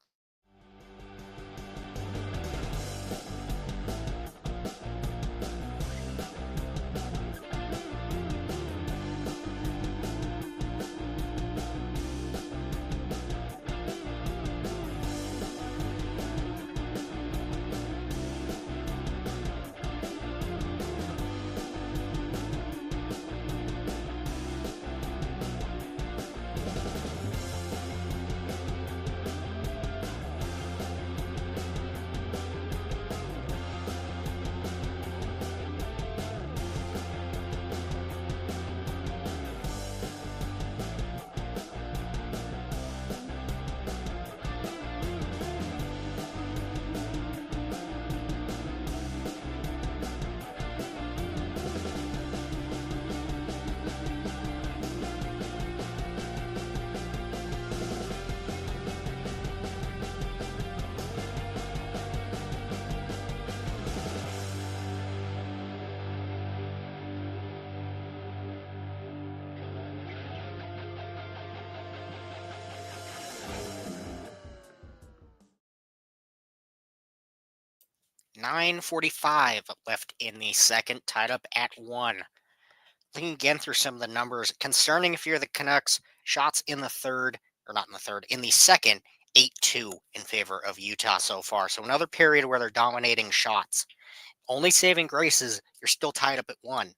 9:45 left in the second, tied up at 1. Looking again through some of the numbers, concerning if you're the Canucks, shots in the third, or not in the third, in the second, 8-2 in favor of Utah so far. So another period where they're dominating shots. Only saving grace is you're still tied up at 1.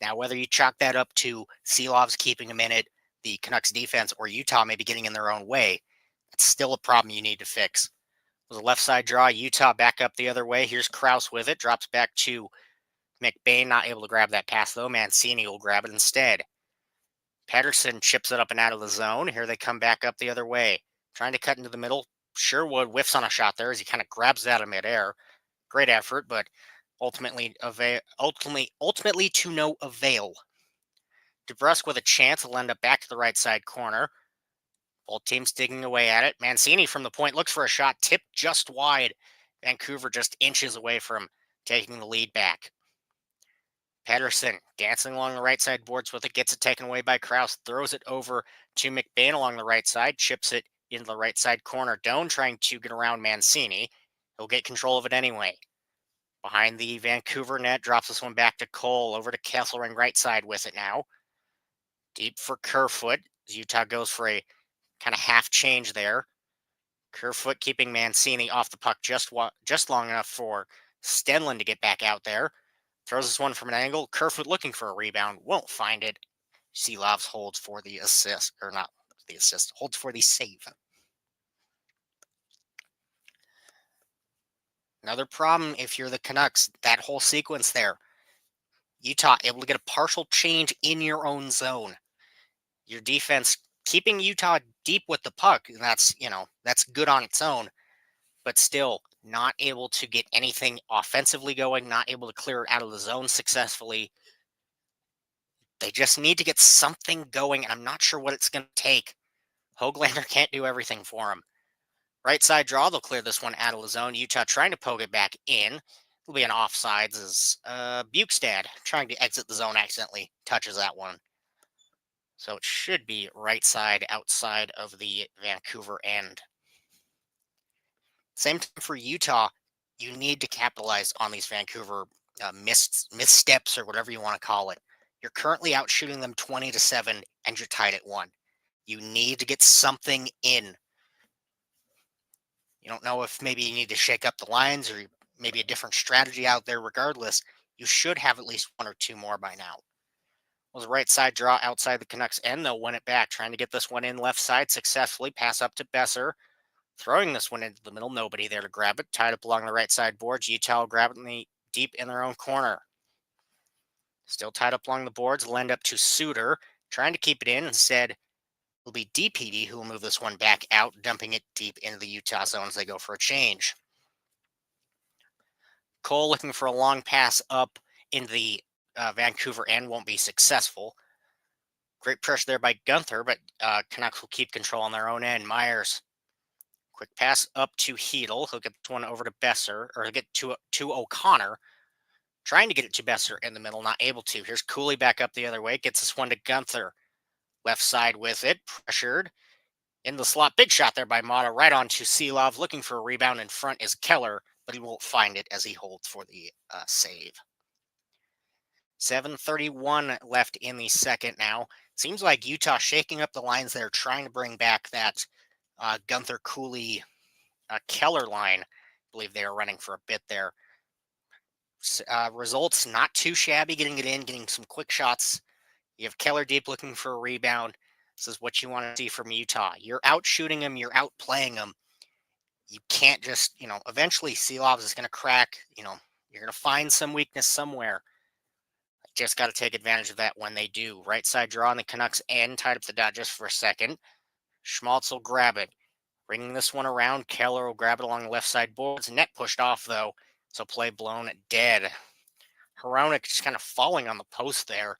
Now, whether you chalk that up to Seelov's keeping them in it, the Canucks defense, or Utah maybe getting in their own way, it's still a problem you need to fix. It was a left side draw. Utah back up the other way. Here's Kraus with it. Drops back to McBain, not able to grab that pass, though. Mancini will grab it instead. Patterson chips it up and out of the zone. Here they come back up the other way. Trying to cut into the middle. Sherwood whiffs on a shot there as he kind of grabs that in midair. Great effort, but ultimately to no avail. DeBrusque with a chance will end up back to the right side corner. Both teams digging away at it. Mancini from the point looks for a shot, tipped just wide. Vancouver just inches away from taking the lead back. Patterson dancing along the right side boards with it, gets it taken away by Kraus, throws it over to McBain along the right side, chips it into the right side corner. Doan trying to get around Mancini. He'll get control of it anyway. Behind the Vancouver net, drops this one back to Cole, over to Kesselring right side with it now. Deep for Kerfoot. Utah goes for a kind of half change there. Kerfoot keeping Mancini off the puck just long enough for Stenlin to get back out there. Throws this one from an angle. Kerfoot looking for a rebound. Won't find it. Seelovs holds for the assist. Or not the assist. Holds for the save. Another problem if you're the Canucks. That whole sequence there. Utah able to get a partial change in your own zone. Your defense keeping Utah deep with the puck. And that's good on its own. But still not able to get anything offensively going. Not able to clear it out of the zone successfully. They just need to get something going, and I'm not sure what it's going to take. Höglander can't do everything for him. Right side draw, they'll clear this one out of the zone. Utah trying to poke it back in. It'll be an offsides as Bukestad trying to exit the zone accidentally touches that one. So it should be right side outside of the Vancouver end. Same time for Utah, you need to capitalize on these Vancouver missteps or whatever you want to call it. You're currently out shooting them 20-7, and you're tied at 1. You need to get something in. You don't know if maybe you need to shake up the lines or maybe a different strategy out there. Regardless, you should have at least 1 or 2 more by now. Was a right side draw outside the Canucks end. They'll win it back. Trying to get this one in left side successfully. Pass up to Besser. Throwing this one into the middle. Nobody there to grab it. Tied up along the right side boards. Utah grab it deep in their own corner. Still tied up along the boards. Will end up to Suter. Trying to keep it in. Instead, it'll be DPD who will move this one back out, dumping it deep into the Utah zone as they go for a change. Cole looking for a long pass up in the Vancouver end, won't be successful. Great pressure there by Gunther, but Canucks will keep control on their own end. Myers, quick pass up to Hedel. He'll get this one over to Besser, or he'll get to O'Connor. Trying to get it to Besser in the middle, not able to. Here's Cooley back up the other way, gets this one to Gunther. Left side with it, pressured. In the slot, big shot there by Mata, right on to Seelov. Looking for a rebound in front is Keller, but he won't find it as he holds for the save. 7:31 left in the second now. Seems like Utah shaking up the lines there, trying to bring back that Gunther Cooley Keller line. I believe they are running for a bit there. Results not too shabby, getting it in, getting some quick shots. You have Keller deep looking for a rebound. This is what you want to see from Utah. You're out shooting them. You're out playing them. You can't just, eventually Seelovs is going to crack. You're going to find some weakness somewhere. Just got to take advantage of that when they do. Right side draw on the Canucks end. Tied up the dot just for a second. Schmaltz will grab it. Bringing this one around. Keller will grab it along the left side boards. Net pushed off, though. So play blown dead. Hronek just kind of falling on the post there.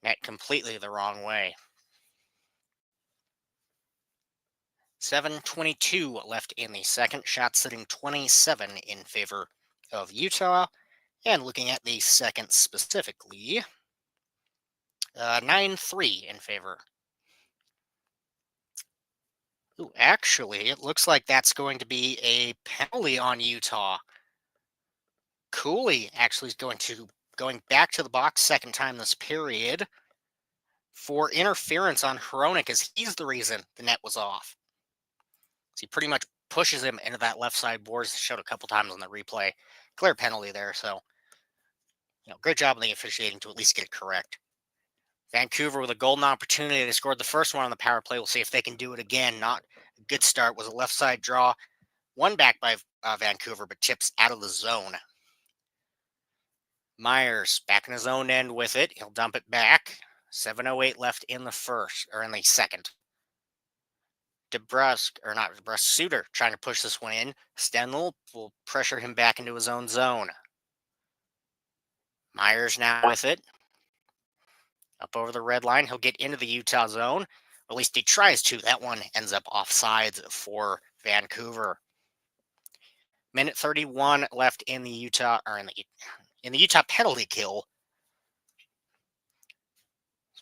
Net completely the wrong way. 7:22 left in the second. Shot sitting 27 in favor of Utah. And looking at the second specifically, 9-3 in favor. Ooh, actually, it looks like that's going to be a penalty on Utah. Cooley actually is going back to the box second time this period for interference on Hronik, as he's the reason the net was off. So he pretty much pushes him into that left side boards. Showed a couple times on the replay. Clear penalty there. So, great job on the officiating to at least get it correct. Vancouver with a golden opportunity. They scored the first one on the power play. We'll see if they can do it again. Not a good start. Was a left side draw. One back by Vancouver, but tips out of the zone. Myers back in his own end with it. He'll dump it back. 7:08 left in the first, or in the second. Suter trying to push this one in. Stenl will pressure him back into his own zone. Myers now with it. Up over the red line. He'll get into the Utah zone. Or at least he tries to. That one ends up offsides for Vancouver. Minute 31 left in the Utah, or in the Utah penalty kill.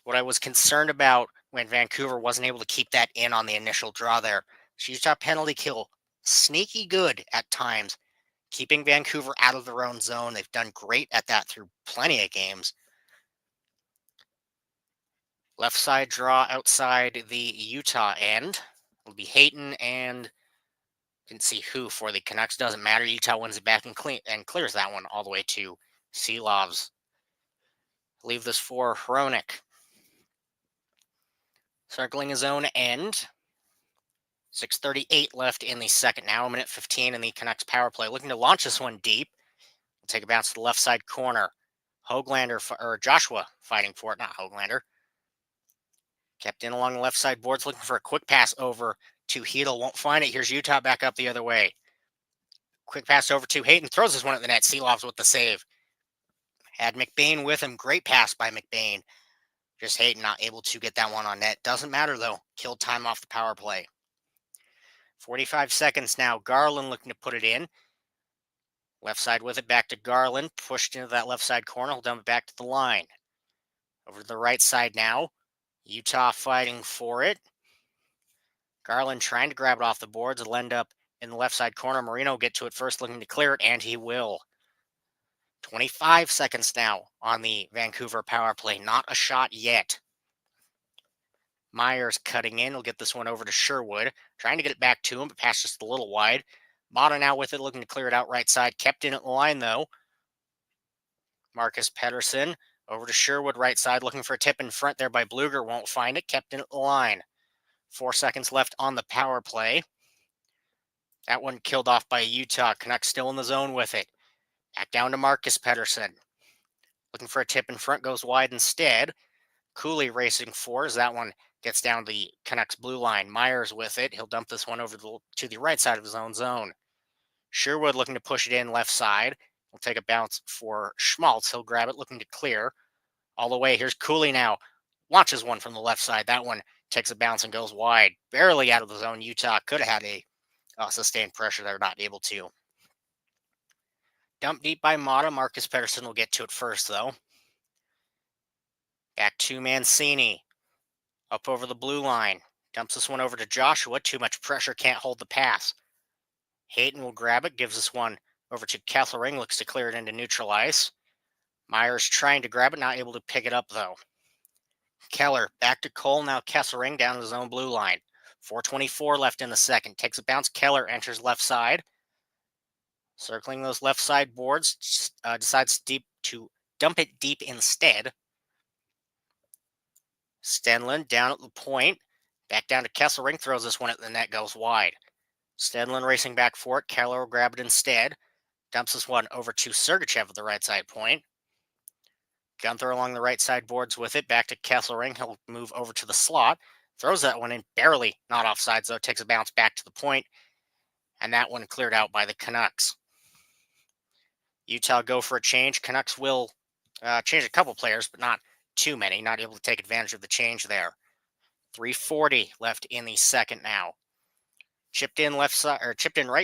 What I was concerned about when Vancouver wasn't able to keep that in on the initial draw there. Utah penalty kill, sneaky good at times, keeping Vancouver out of their own zone. They've done great at that through plenty of games. Left side draw outside the Utah end. It'll be Hayton and didn't see who for the Canucks. Doesn't matter. Utah wins it back and clears that one all the way to Seelovs. Leave this for Hronik. Circling his own end. 6:38 left in the second now, a minute 15 in the Canucks power play. Looking to launch this one deep. We'll take a bounce to the left side corner. or Joshua fighting for it, not Hoglander. Kept in along the left side boards, looking for a quick pass over to Hedel. Won't find it. Here's Utah back up the other way. Quick pass over to Hayton. Throws this one at the net. Seelovs with the save. Had McBain with him. Great pass by McBain. Just Hayton not able to get that one on net. Doesn't matter, though. Killed time off the power play. 45 seconds now. Garland looking to put it in. Left side with it. Back to Garland. Pushed into that left side corner. He'll dump it back to the line. Over to the right side now. Utah fighting for it. Garland trying to grab it off the boards. It'll end up in the left side corner. Marino will get to it first, looking to clear it, and he will. 25 seconds now on the Vancouver power play. Not a shot yet. Myers cutting in. He'll get this one over to Sherwood. Trying to get it back to him, but passed just a little wide. Mata now with it, looking to clear it out right side. Kept in at the line, though. Marcus Pettersson over to Sherwood right side, looking for a tip in front there by Bluger. Won't find it. Kept in at the line. 4 seconds left on the power play. That one killed off by Utah. Canucks still in the zone with it. Back down to Marcus Pettersson. Looking for a tip in front, goes wide instead. Cooley racing for as that one gets down the Canucks blue line. Myers with it. He'll dump this one over to the right side of his own zone. Sherwood looking to push it in left side. We'll take a bounce for Schmaltz. He'll grab it, looking to clear. All the way. Here's Cooley now. Launches one from the left side. That one takes a bounce and goes wide. Barely out of the zone. Utah could have had a sustained pressure. They're not able to. Dump deep by Mata. Marcus Pettersson will get to it first, though. Back to Mancini. Up over the blue line. Dumps this one over to Joshua. Too much pressure. Can't hold the pass. Hayton will grab it. Gives this one over to Kesselring. Looks to clear it into neutral ice. Myers trying to grab it. Not able to pick it up, though. Keller back to Cole. Now Kesselring down to his own blue line. 4:24 left in the second. Takes a bounce. Keller enters left side. Circling those left side boards. Decides to dump it deep instead. Stenlund down at the point. Back down to Kesselring. Throws this one at the net. Goes wide. Stenlund racing back for it. Keller will grab it instead. Dumps this one over to Sergachev at the right side point. Gunther along the right side boards with it. Back to Kesselring. He'll move over to the slot. Throws that one in. Barely not offsides, though. Takes a bounce back to the point. And that one cleared out by the Canucks. Utah go for a change. Canucks will change a couple players, but not too many. Not able to take advantage of the change there. 3:40 left in the second now. Chipped in right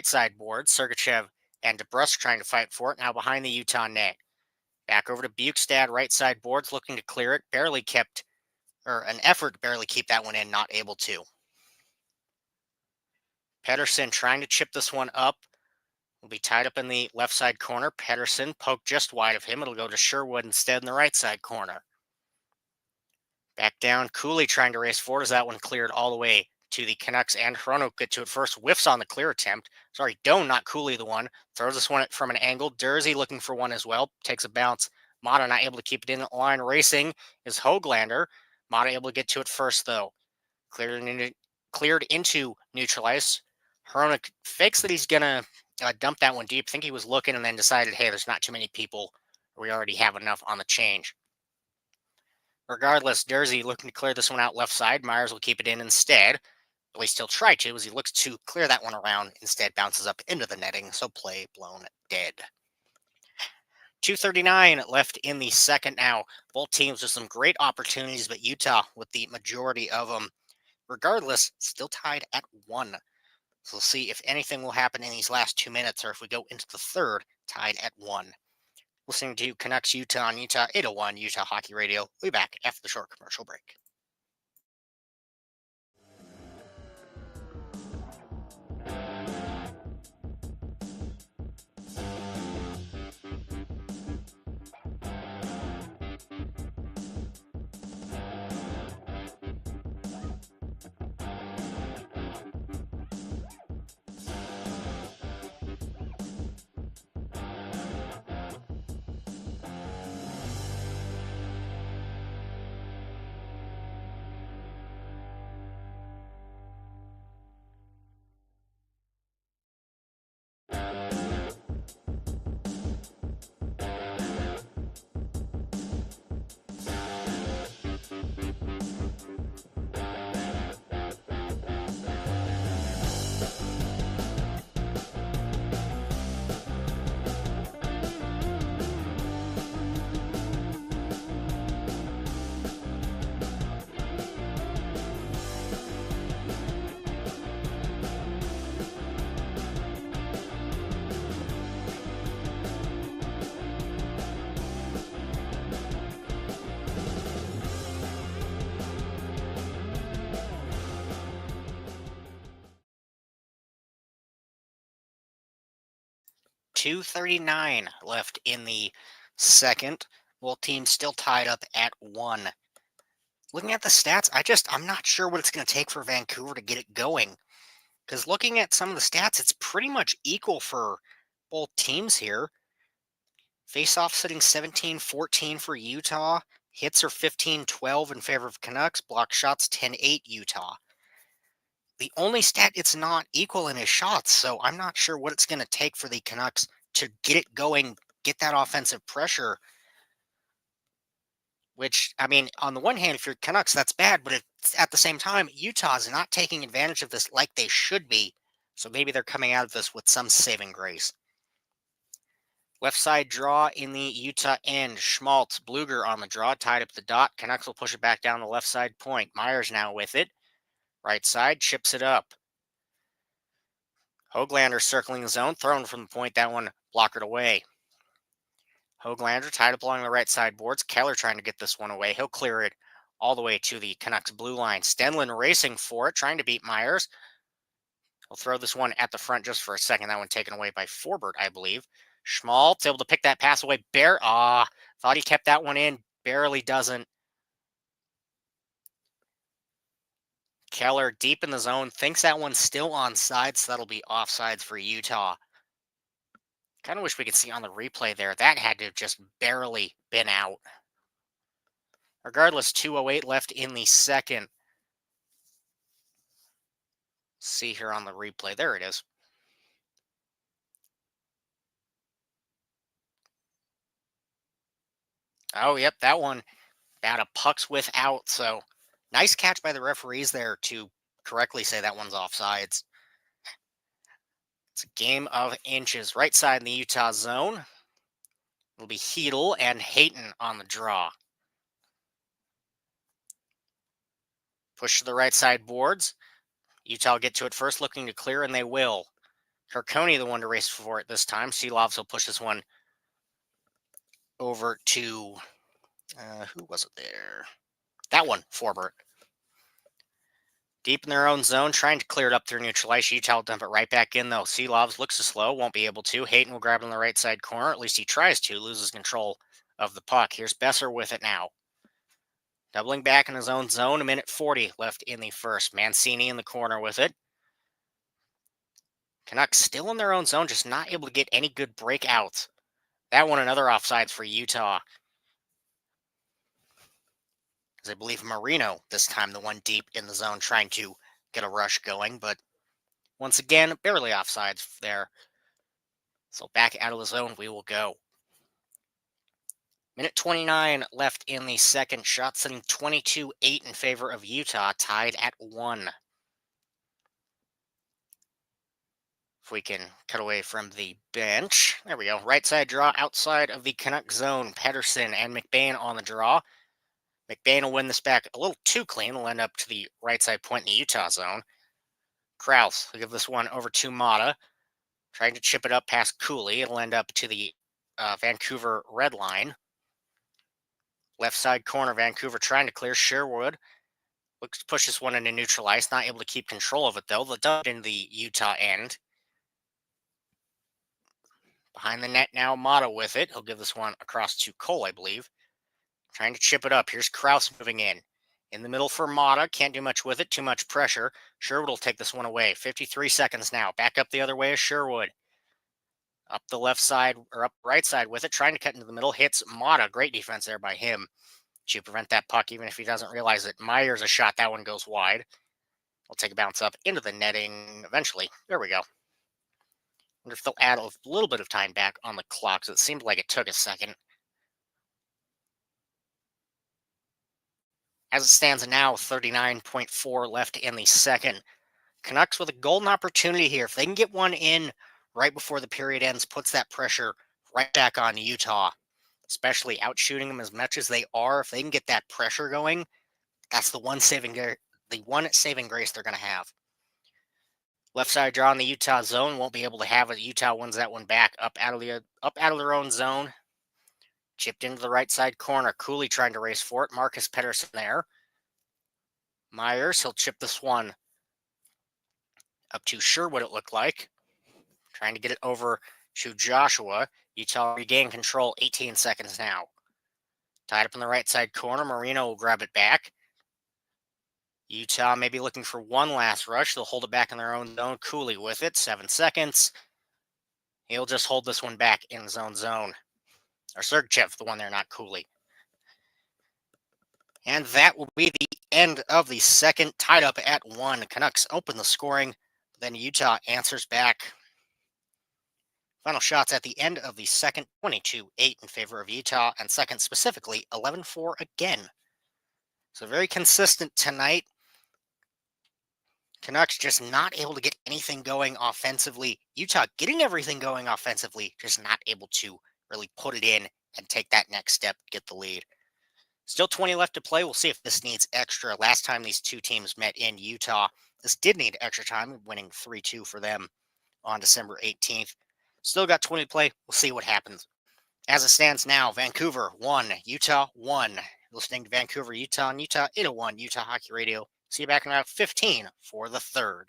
side board. Sergachev and DeBrusque trying to fight for it. Now behind the Utah net. Back over to Bukestad, right side boards, looking to clear it. An effort to barely keep that one in, not able to. Pettersson trying to chip this one up. will be tied up in the left side corner. Pedersen poked just wide of him. It'll go to Sherwood instead in the right side corner. Back down. Cooley trying to race forward as that one cleared all the way to the Canucks, and Hrono get to it first. Whiffs on the clear attempt. Sorry, Doan, not Cooley, the one. Throws this one from an angle. Dursey looking for one as well. Takes a bounce. Mata not able to keep it in the line. Racing is Hoglander. Mata able to get to it first, though. Cleared into neutral ice. Hrono fakes that he's going to dump that one deep. I think he was looking and then decided, hey, there's not too many people. We already have enough on the change. Regardless, Dursey looking to clear this one out left side. Myers will keep it in instead. At least he'll try to, as he looks to clear that one around. Instead, bounces up into the netting, so play blown dead. 2:39 left in the second now. Both teams with some great opportunities, but Utah with the majority of them. Regardless, still tied at 1. So we'll see if anything will happen in these last 2 minutes, or if we go into the third tied at 1. Listening to Canucks Utah on Utah 801 Utah Hockey Radio. We'll be back after the short commercial break. .239 left in the second. Both teams still tied up at 1. Looking at the stats, I'm not sure what it's going to take for Vancouver to get it going. Because looking at some of the stats, it's pretty much equal for both teams here. Face-off sitting 17-14 for Utah. Hits are 15-12 in favor of Canucks. Block shots 10-8 Utah. The only stat it's not equal in is shots, so I'm not sure what it's going to take for the Canucks to get it going, get that offensive pressure. Which, I mean, on the one hand, if you're Canucks, that's bad, but at the same time, Utah's not taking advantage of this like they should be. So maybe they're coming out of this with some saving grace. Left side draw in the Utah end. Schmaltz, Bluger on the draw, tied up the dot. Canucks will push it back down the left side point. Myers now with it. Right side, chips it up. Hoglander circling the zone, thrown from the point. That one blockered away. Hoglander tied up along the right side boards. Keller trying to get this one away. He'll clear it all the way to the Canucks blue line. Stenlund racing for it, trying to beat Myers. He'll throw this one at the front just for a second. That one taken away by Forbert, I believe. Schmaltz able to pick that pass away. Thought he kept that one in. Barely doesn't. Keller deep in the zone. Thinks that one's still onside, so that'll be offsides for Utah. Kind of wish we could see on the replay there. That had to have just barely been out. Regardless, 2:08 left in the second. See here on the replay. There it is. Oh, yep, that one about a puck's width out. So nice catch by the referees there to correctly say that one's offsides. It's a game of inches. Right side in the Utah zone. It'll be Hedel and Hayton on the draw. Push to the right side boards. Utah will get to it first, looking to clear, and they will. Kirkoni, the one to race for it this time. Seelovs will push this one over to, who was it there? That one, Forbert. Deep in their own zone, trying to clear it up through neutral ice. Utah will dump it right back in, though. Seelovs looks slow, won't be able to. Hayton will grab it on the right side corner. At least he tries to, loses control of the puck. Here's Besser with it now. Doubling back in his own zone, 1:40 left in the first. Mancini in the corner with it. Canucks still in their own zone, just not able to get any good breakouts. That one, another offsides for Utah. As I believe Marino, this time the one deep in the zone, trying to get a rush going, but once again, barely offsides there. So back out of the zone we will go. 1:29 left in the second. Shot sitting 22-8 in favor of Utah, tied at 1. If we can cut away from the bench. There we go. Right side draw outside of the Canuck zone. Pedersen and McBain on the draw. McBain will win this back a little too clean. Will end up to the right side point in the Utah zone. Krause will give this one over to Mata. Trying to chip it up past Cooley. It'll end up to the Vancouver red line. Left side corner, Vancouver trying to clear. Sherwood looks to push this one into neutral ice. Not able to keep control of it, though. They'll dump it in the Utah end. Behind the net now, Mata with it. He'll give this one across to Cole, I believe. Trying to chip it up. Here's Krause moving in. In the middle for Mata. Can't do much with it. Too much pressure. Sherwood will take this one away. 53 seconds now. Back up the other way is Sherwood. Up the left side, or up right side with it. Trying to cut into the middle. Hits Mata. Great defense there by him to prevent that puck, even if he doesn't realize it. Myers a shot. That one goes wide. We'll take a bounce up into the netting eventually. There we go. Wonder if they'll add a little bit of time back on the clock, so it seemed like it took a second. As it stands now, 39.4 left in the second. Canucks with a golden opportunity here. If they can get one in right before the period ends, puts that pressure right back on Utah, especially outshooting them as much as they are. If they can get that pressure going, that's the one saving grace they're going to have. Left side draw in the Utah zone. Won't be able to have it. Utah wins that one back up out of their own zone. Chipped into the right side corner. Cooley trying to race for it. Marcus Pedersen there. Myers, he'll chip this one up to Sherwood, it looked like. Trying to get it over to Joshua. Utah regain control. 18 seconds now. Tied up in the right side corner. Marino will grab it back. Utah may be looking for one last rush. They'll hold it back in their own zone. Cooley with it. 7 seconds. He'll just hold this one back in his own zone. Or Sergachev, the one there, not Cooley. And that will be the end of the second, tied up at 1. Canucks open the scoring. Then Utah answers back. Final shots at the end of the second, 22-8 in favor of Utah. And second specifically, 11-4 again. So very consistent tonight. Canucks just not able to get anything going offensively. Utah getting everything going offensively, just not able to really put it in and take that next step, get the lead. Still 20 left to play. We'll see if this needs extra. Last time these two teams met in Utah, this did need extra time, winning 3-2 for them on December 18th. Still got 20 to play. We'll see what happens. As it stands now, Vancouver 1, Utah 1. Listening to Vancouver, Utah, and Utah 801 Utah Hockey Radio. See you back in about 15 for the third.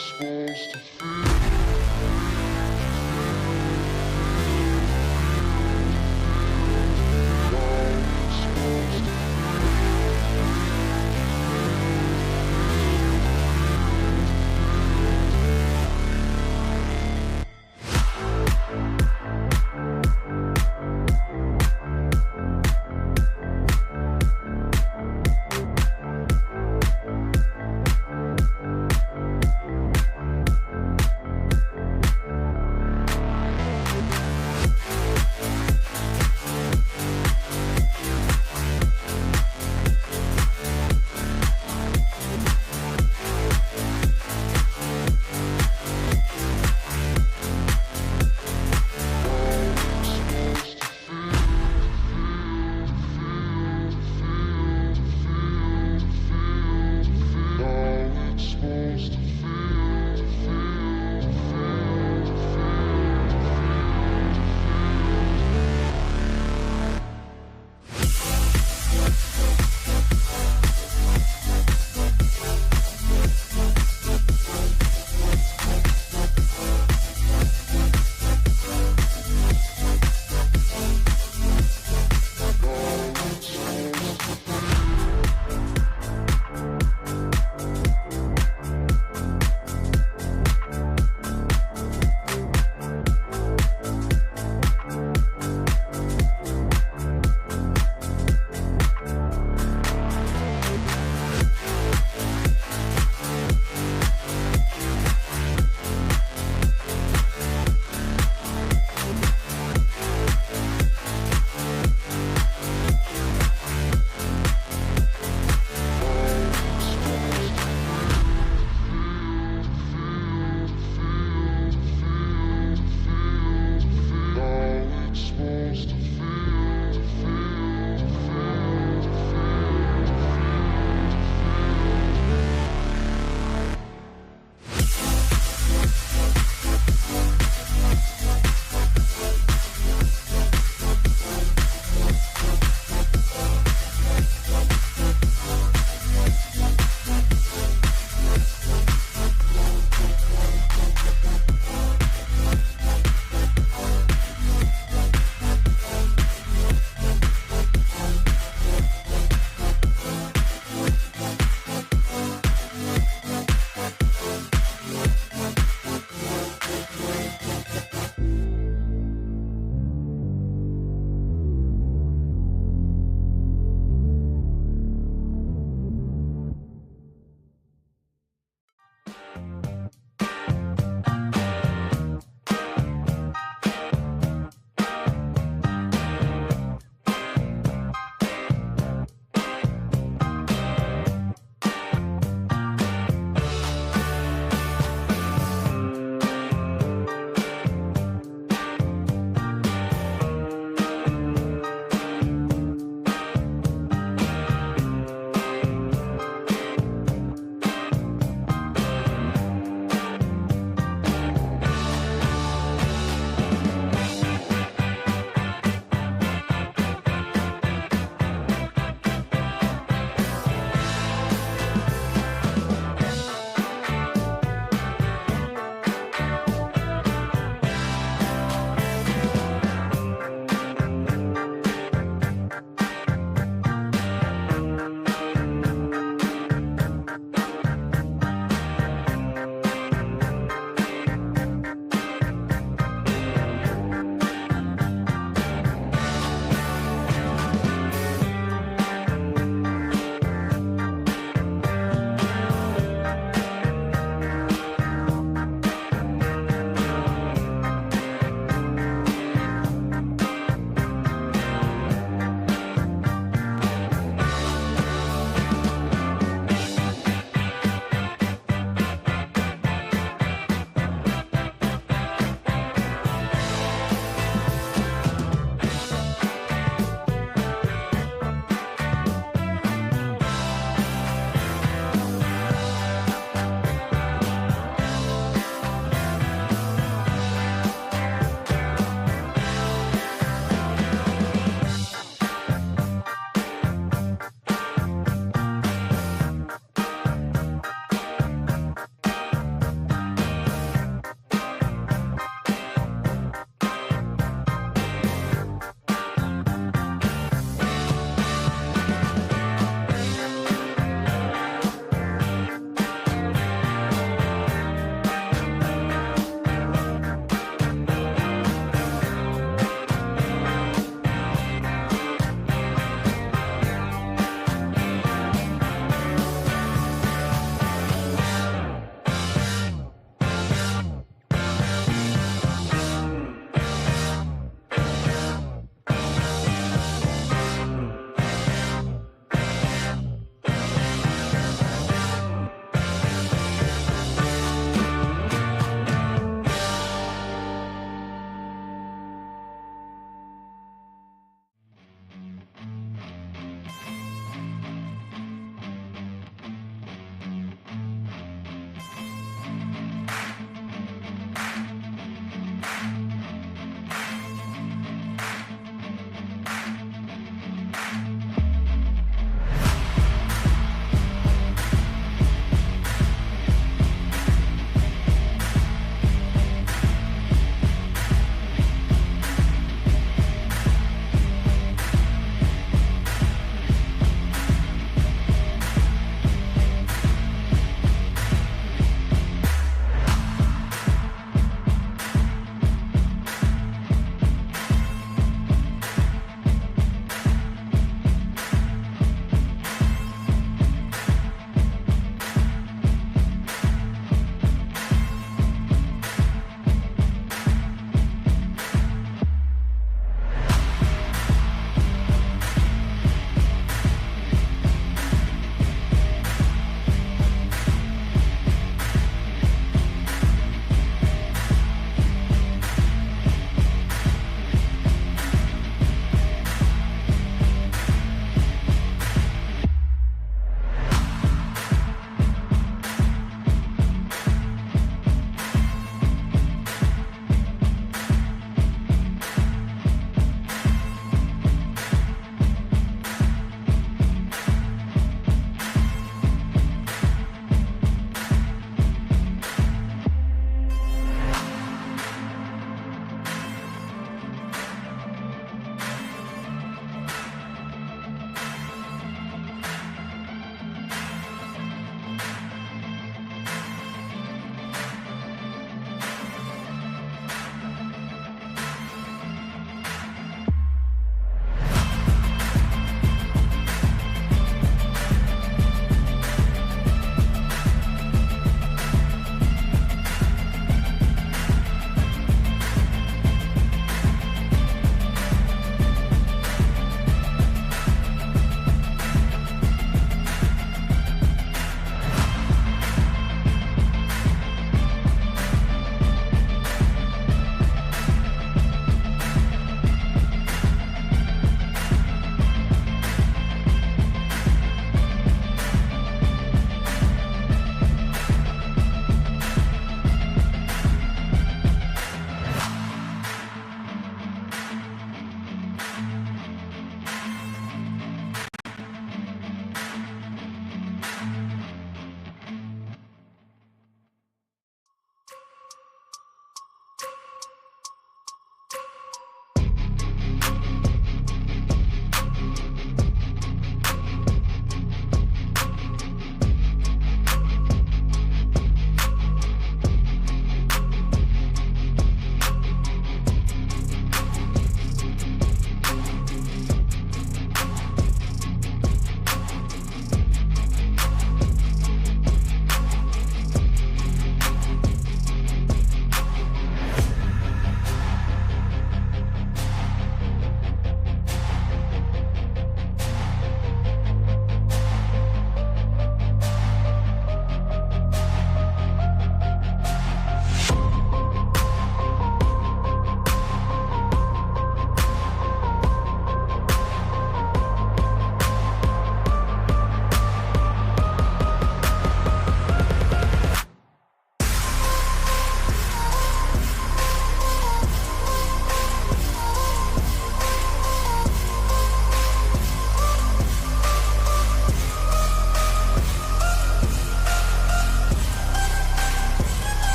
supposed to feel.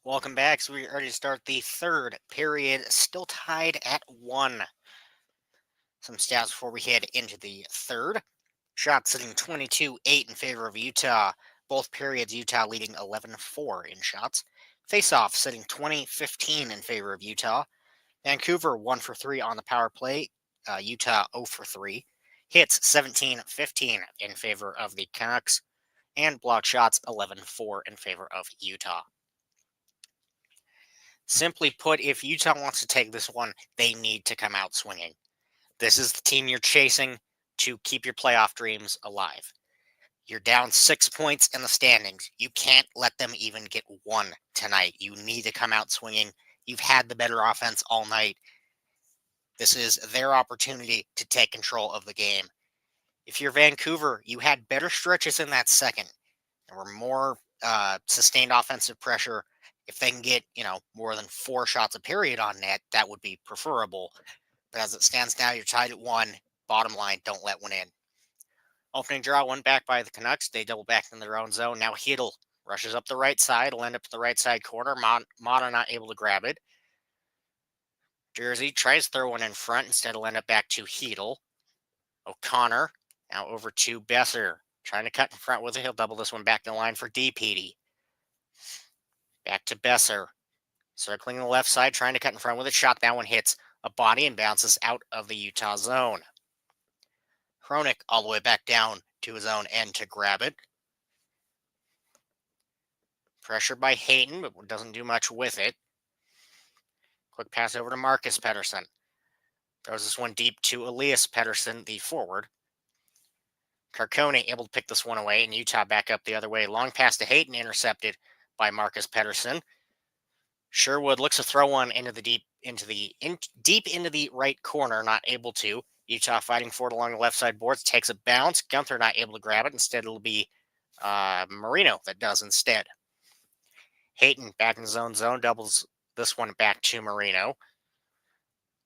Welcome back. So we're ready to start the third period, still tied at 1. Some stats before we head into the third. Shots sitting 22-8 in favor of Utah. Both periods, Utah leading 11-4 in shots. Face-off sitting 20-15 in favor of Utah. Vancouver 1 for 3 on the power play. Utah 0 for 3. Hits 17-15 in favor of the Canucks. And block shots 11-4 in favor of Utah. Simply put, if Utah wants to take this one, they need to come out swinging. This is the team you're chasing to keep your playoff dreams alive. You're down 6 points in the standings. You can't let them even get one tonight. You need to come out swinging. You've had the better offense all night. This is their opportunity to take control of the game. If you're Vancouver, you had better stretches in that second. There were more sustained offensive pressure. If they can get, more than 4 shots a period on net, that would be preferable. But as it stands now, you're tied at 1. Bottom line, don't let one in. Opening draw, one back by the Canucks. They double back in their own zone. Now Hiddle rushes up the right side. Will end up to the right side corner. Mata not able to grab it. Jersey tries to throw one in front. Instead, will end up back to Hiddle. O'Connor now over to Besser. Trying to cut in front with it. He'll double this one back in the line for DPD. Back to Besser. Circling the left side, trying to cut in front with a shot. That one hits a body and bounces out of the Utah zone. Hronek all the way back down to his own end to grab it. Pressure by Hayton, but doesn't do much with it. Quick pass over to Marcus Pettersson. Throws this one deep to Elias Pettersson, the forward. Carcone able to pick this one away, and Utah back up the other way. Long pass to Hayton, intercepted by Marcus Pettersson. Sherwood looks to throw one deep into the right corner, not able to. Utah fighting for it along the left side boards, takes a bounce. Gunther not able to grab it. Instead, it'll be Marino that does instead. Hayton back in his own zone, doubles this one back to Marino.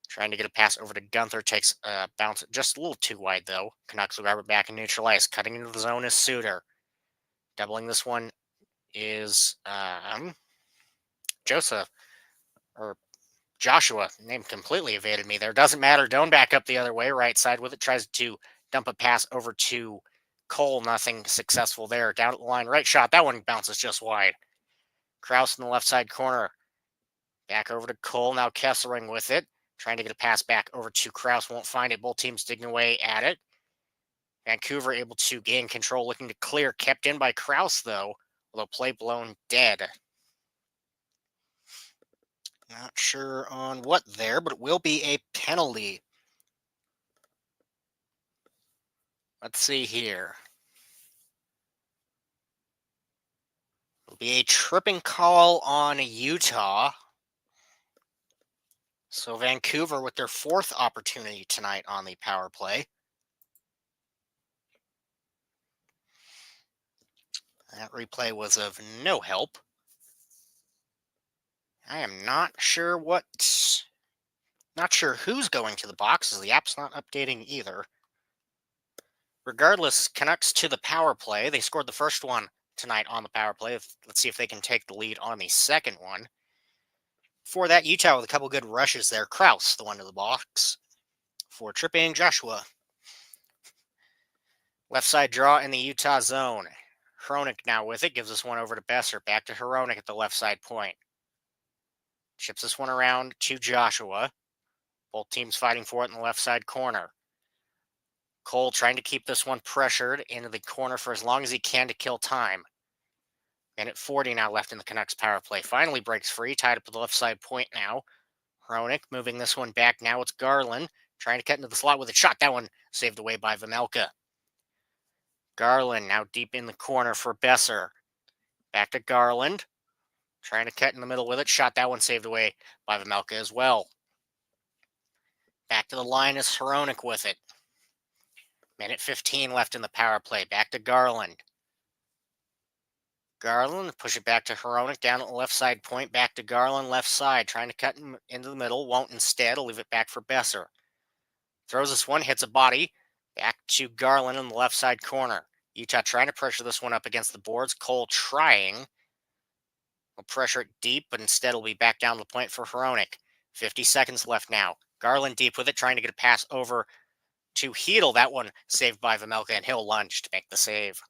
Trying to get a pass over to Gunther, takes a bounce just a little too wide though. Canucks will grab it back and neutralize. Cutting into the zone is Suter. Doubling this one is Joseph, or Joshua. Name completely evaded me there. Doesn't matter. Doan back up the other way, right side with it. Tries to dump a pass over to Cole. Nothing successful there. Down at the line, right shot. That one bounces just wide. Krause in the left side corner. Back over to Cole. Now Kesselring with it. Trying to get a pass back over to Krause. Won't find it. Both teams digging away at it. Vancouver able to gain control. Looking to clear. Kept in by Krause, though. Although play blown dead. Not sure on what there, but it will be a penalty. Let's see here. It'll be a tripping call on Utah. So Vancouver with their 4th opportunity tonight on the power play. That replay was of no help. I am not sure who's going to the box, as the app's not updating either. Regardless, Canucks to the power play. They scored the first one tonight on the power play. Let's see if they can take the lead on the second one. For that, Utah with a couple good rushes there. Krause, the one to the box for tripping Joshua. Left side draw in the Utah zone. Hronek now with it. Gives this one over to Besser. Back to Hronek at the left side point. Chips this one around to Joshua. Both teams fighting for it in the left side corner. Cole trying to keep this one pressured into the corner for as long as he can to kill time. Minute 40 now left in the Canucks power play. Finally breaks free, tied up at the left side point now. Hronek moving this one back. Now it's Garland trying to cut into the slot with a shot. That one saved away by Vejmelka. Garland now deep in the corner for Besser. Back to Garland. Trying to cut in the middle with it. Shot. That one saved away by Vejmelka as well. Back to the line is Hronek with it. Minute 15 left in the power play. Back to Garland. Garland, push it back to Hronek, down at the left side point, back to Garland, left side, trying to cut into the middle, won't instead, will leave it back for Besser. Throws this one, hits a body, back to Garland in the left side corner. Utah trying to pressure this one up against the boards, Cole trying. Will pressure it deep, but instead it'll be back down the point for Hronik. 50 seconds left now. Garland deep with it, trying to get a pass over to Hedel. That one saved by Vejmelka, and he'll lunge to make the save.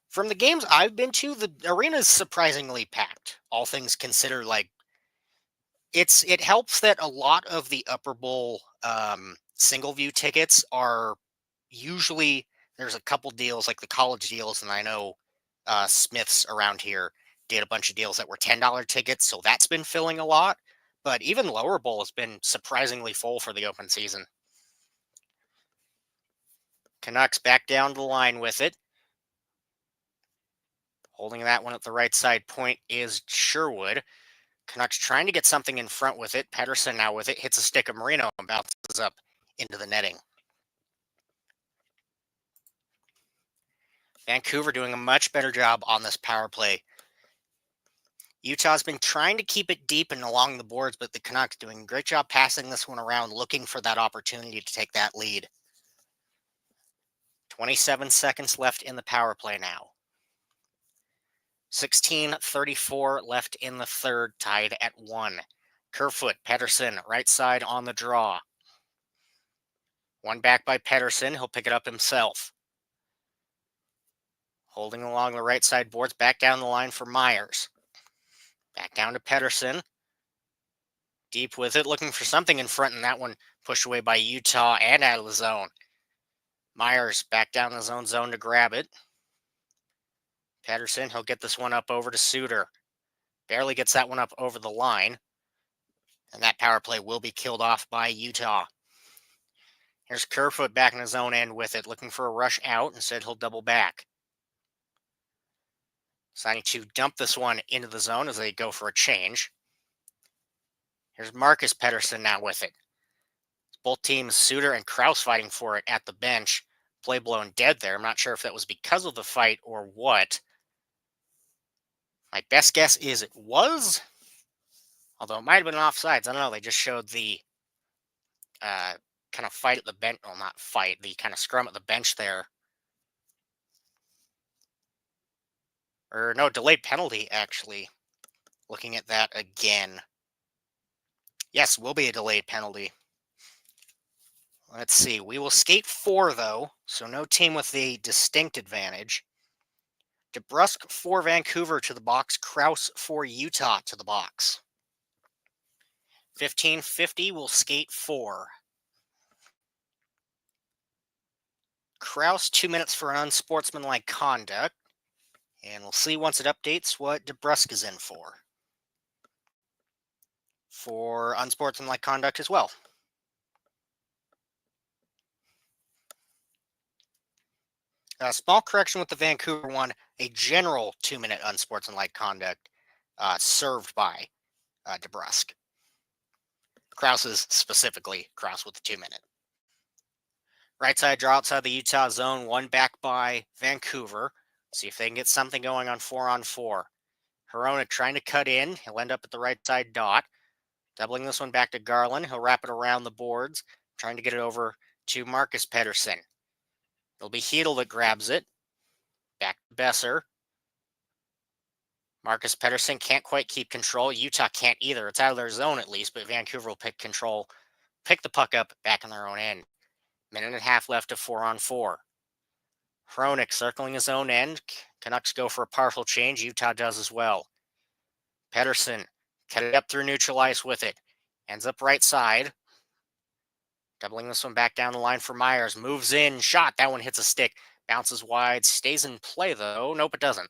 From the games I've been to, the arena is surprisingly packed. All things considered, like it helps that a lot of the upper bowl single view tickets are usually, there's a couple deals like the college deals, and I know Smiths around here did a bunch of deals that were $10 tickets, so that's been filling a lot. But even lower bowl has been surprisingly full for the open season. Canucks back down the line with it. Holding that one at the right side point is Sherwood. Canucks trying to get something in front with it. Pedersen now with it, hits a stick of Marino and bounces up into the netting. Vancouver doing a much better job on this power play. Utah's been trying to keep it deep and along the boards, but the Canucks doing a great job passing this one around, looking for that opportunity to take that lead. 27 seconds left in the power play now. 16:34 left in the third, tied at 1. Kerfoot, Pedersen, right side on the draw. One back by Pedersen. He'll pick it up himself. Holding along the right side boards, back down the line for Myers. Back down to Pedersen. Deep with it, looking for something in front, and that one pushed away by Utah and out of the zone. Myers back down the zone to grab it. Pedersen, he'll get this one up over to Suter. Barely gets that one up over the line. And that power play will be killed off by Utah. Here's Kerfoot back in his own end with it, looking for a rush out. Instead, he'll double back. Deciding to dump this one into the zone as they go for a change. Here's Marcus Pedersen now with it. Both teams, Suter and Krause, fighting for it at the bench. Play blown dead there. I'm not sure if that was because of the fight or what. My best guess is it was. Although it might have been offsides. I don't know. They just showed the kind of fight at the bench. Well, not fight. The kind of scrum at the bench there. Or no, delayed penalty, actually. Looking at that again. Yes, will be a delayed penalty. Let's see. We will skate 4, though. So no team with a distinct advantage. DeBrusk for Vancouver to the box. Krause for Utah to the box. 15:50 will skate 4. Krause, 2 minutes for an unsportsmanlike conduct. And we'll see once it updates what DeBrusk is in for. For unsportsmanlike conduct as well. A small correction with the Vancouver one, a general 2-minute unsportsmanlike conduct served by DeBrusk. Krause is specifically Krause with the 2-minute. Right side draw outside the Utah zone, one back by Vancouver. See if they can get something going on 4-on-4. Hronik trying to cut in. He'll end up at the right side dot. Doubling this one back to Garland. He'll wrap it around the boards, trying to get it over to Marcus Pedersen. It'll be Hedel that grabs it. Back to Besser. Marcus Pedersen can't quite keep control. Utah can't either. It's out of their zone at least, but Vancouver will pick control, pick the puck up back in their own end. Minute and a half left of 4-on-4. Hronik circling his own end. Canucks go for a partial change. Utah does as well. Pedersen cut it up through neutral ice with it. Ends up right side. Doubling this one back down the line for Myers. Moves in. Shot. That one hits a stick. Bounces wide. Stays in play, though. Nope, it doesn't.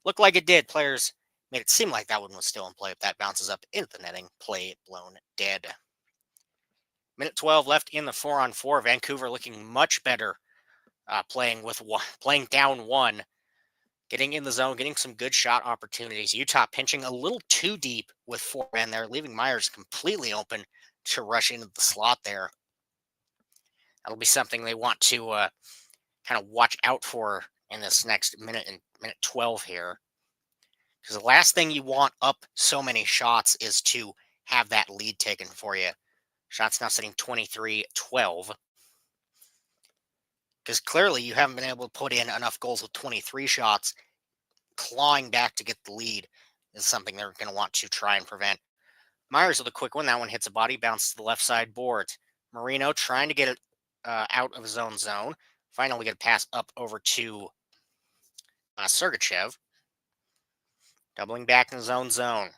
Looked like it did. Players made it seem like that one was still in play. If that bounces up into the netting, play blown dead. Minute 12 left in the 4-on-4. Vancouver looking much better, playing down 1, getting in the zone, getting some good shot opportunities. Utah pinching a little too deep with 4 men there, leaving Myers completely open to rush into the slot there. That'll be something they want to kind of watch out for in this next minute 12 here. Because the last thing you want up so many shots is to have that lead taken for you. Shots now sitting 23-12. because clearly you haven't been able to put in enough goals with 23 shots. Clawing back to get the lead is something they're going to want to try and prevent. Myers with a quick one. That one hits a body, bounces to the left side boards. Marino trying to get it out of his own zone. Finally get a pass up over to Sergachev. Doubling back in his own zone.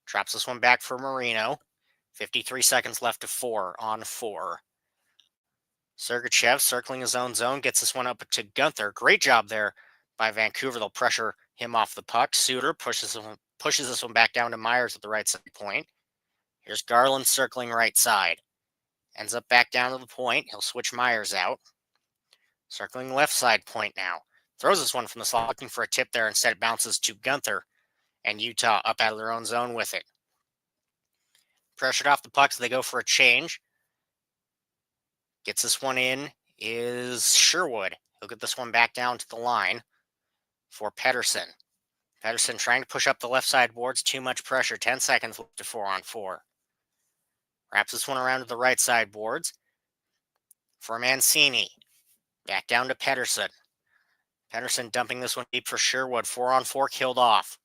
Drops this one back for Marino. 53 seconds left to 4-on-4. Sergachev circling his own zone, gets this one up to Gunther. Great job there by Vancouver. They'll pressure him off the puck. Suter pushes this one back down to Myers at the right side point. Here's Garland circling right side. Ends up back down to the point. He'll switch Myers out. Circling left side point now. Throws this one from the slot, looking for a tip there. Instead, it bounces to Gunther, and Utah up out of their own zone with it. Pressured off the puck, so they go for a change. Gets this one in is Sherwood. He'll get this one back down to the line for Pettersson. Pettersson trying to push up the left side boards. Too much pressure. 10 seconds left to 4-on-4. Wraps this one around to the right side boards for Mancini. Back down to Pettersson. Pettersson dumping this one deep for Sherwood. 4-on-4 killed off.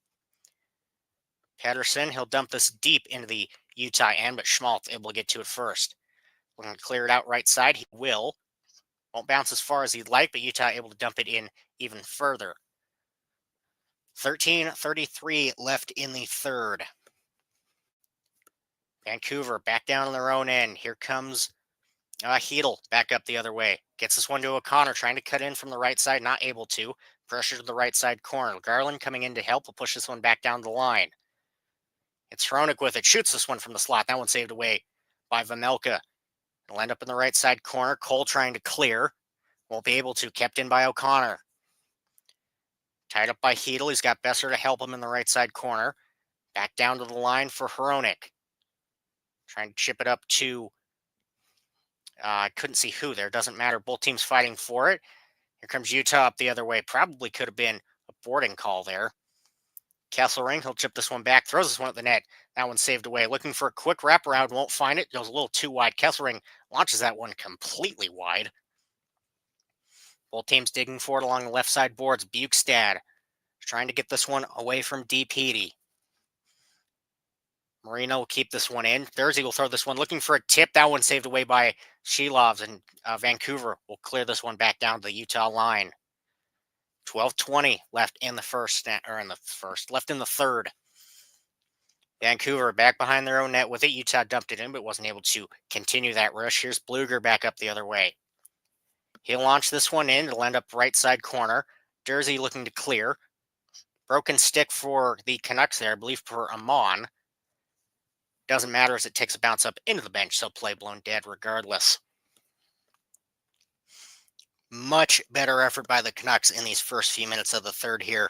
Pettersson, he'll dump this deep into the Utah end, but Schmaltz able to get to it first. Looking to clear it out right side. He will. Won't bounce as far as he'd like, but Utah able to dump it in even further. 13:33 left in the third. Vancouver back down on their own end. Here comes Hedel back up the other way. Gets this one to O'Connor, trying to cut in from the right side, not able to. Pressure to the right side corner. Garland coming in to help. Will push this one back down the line. It's Hronik with it. Shoots this one from the slot. That one saved away by Vamelka. It'll end up in the right side corner. Cole trying to clear. Won't be able to. Kept in by O'Connor. Tied up by Hedel. He's got Besser to help him in the right side corner. Back down to the line for Hronik. Trying to chip it up to... I couldn't see who there. Doesn't matter. Both teams fighting for it. Here comes Utah up the other way. Probably could have been a boarding call there. Kesselring, he'll chip this one back. Throws this one at the net. That one saved away. Looking for a quick wraparound. Won't find it. Goes a little too wide. Kesselring launches that one completely wide. Both teams digging for it along the left side boards. Bukestad trying to get this one away from Deep Heady. Marino will keep this one in. Thursday will throw this one. Looking for a tip. That one saved away by Shelovs, and Vancouver will clear this one back down to the Utah line. 12:20 left in the left in the third. Vancouver back behind their own net with it. Utah dumped it in, but wasn't able to continue that rush. Here's Bluger back up the other way. He'll launch this one in. It'll end up right side corner. Jersey looking to clear. Broken stick for the Canucks there, I believe, for Amon. Doesn't matter as it takes a bounce up into the bench, so play blown dead regardless. Much better effort by the Canucks in these first few minutes of the third here.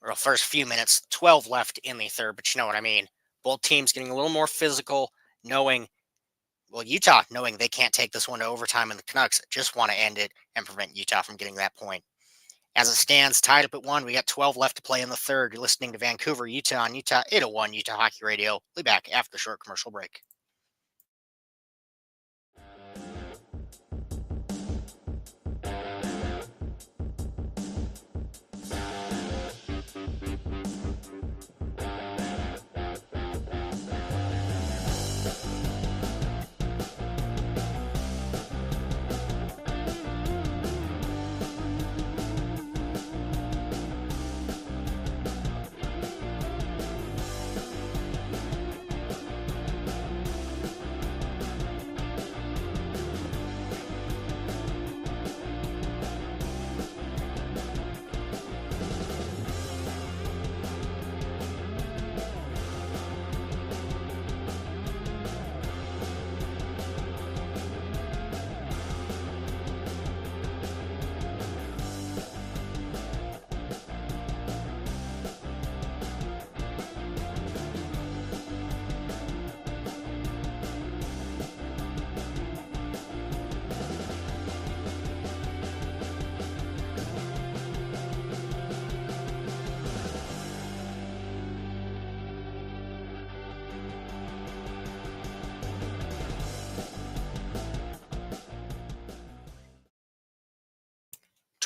Or first few minutes, 12 left in the third, but you know what I mean. Both teams getting a little more physical, Utah knowing they can't take this one to overtime, and the Canucks just want to end it and prevent Utah from getting that point. As it stands, tied up at 1, we got 12 left to play in the third. You're listening to Vancouver, Utah on Utah 801 Utah Hockey Radio. We'll be back after the short commercial break.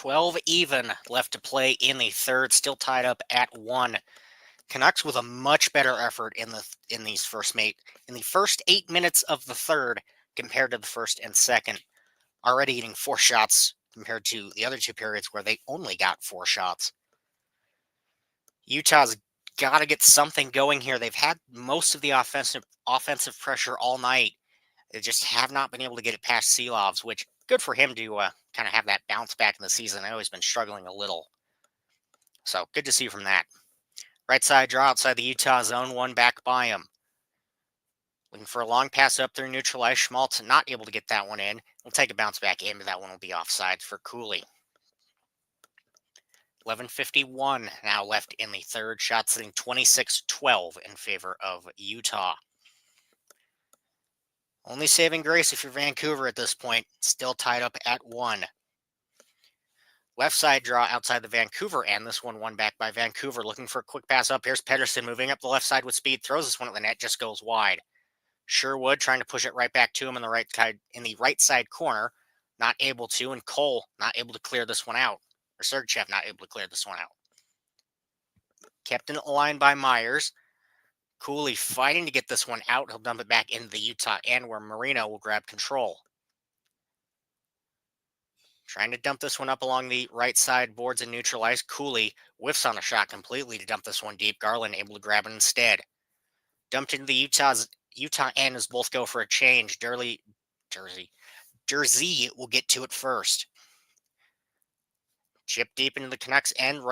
12 even left to play in the third, still tied up at 1. Canucks with a much better effort in the first 8 minutes of the third compared to the first and second. Already getting 4 shots compared to the other 2 periods where they only got 4 shots. Utah's got to get something going here. They've had most of the offensive pressure all night. They just have not been able to get it past Seelovs, which good for him to kind of have that bounce back in the season. I know he's been struggling a little. So good to see from that. Right side draw outside the Utah zone, 1 back by him. Looking for a long pass up through neutral ice. Schmaltz not able to get that one in. We'll take a bounce back in, but that one will be offside for Cooley. 11:51 now left in the third. Shot sitting 26-12 in favor of Utah. Only saving grace if you're Vancouver at this point. Still tied up at 1. Left side draw outside the Vancouver end. This one back by Vancouver. Looking for a quick pass up. Here's Pettersson moving up the left side with speed. Throws this one at the net. Just goes wide. Sherwood trying to push it right back to him in the right side corner. Not able to. And Cole not able to clear this one out. Or Sergachev not able to clear this one out. Kept in the line by Myers. Cooley fighting to get this one out. He'll dump it back into the Utah end where Marino will grab control. Trying to dump this one up along the right side boards and neutral ice. Cooley whiffs on a shot completely to dump this one deep. Garland able to grab it instead. Dumped into the Utah end as both go for a change. Jersey will get to it first. Chip deep into the Canucks end,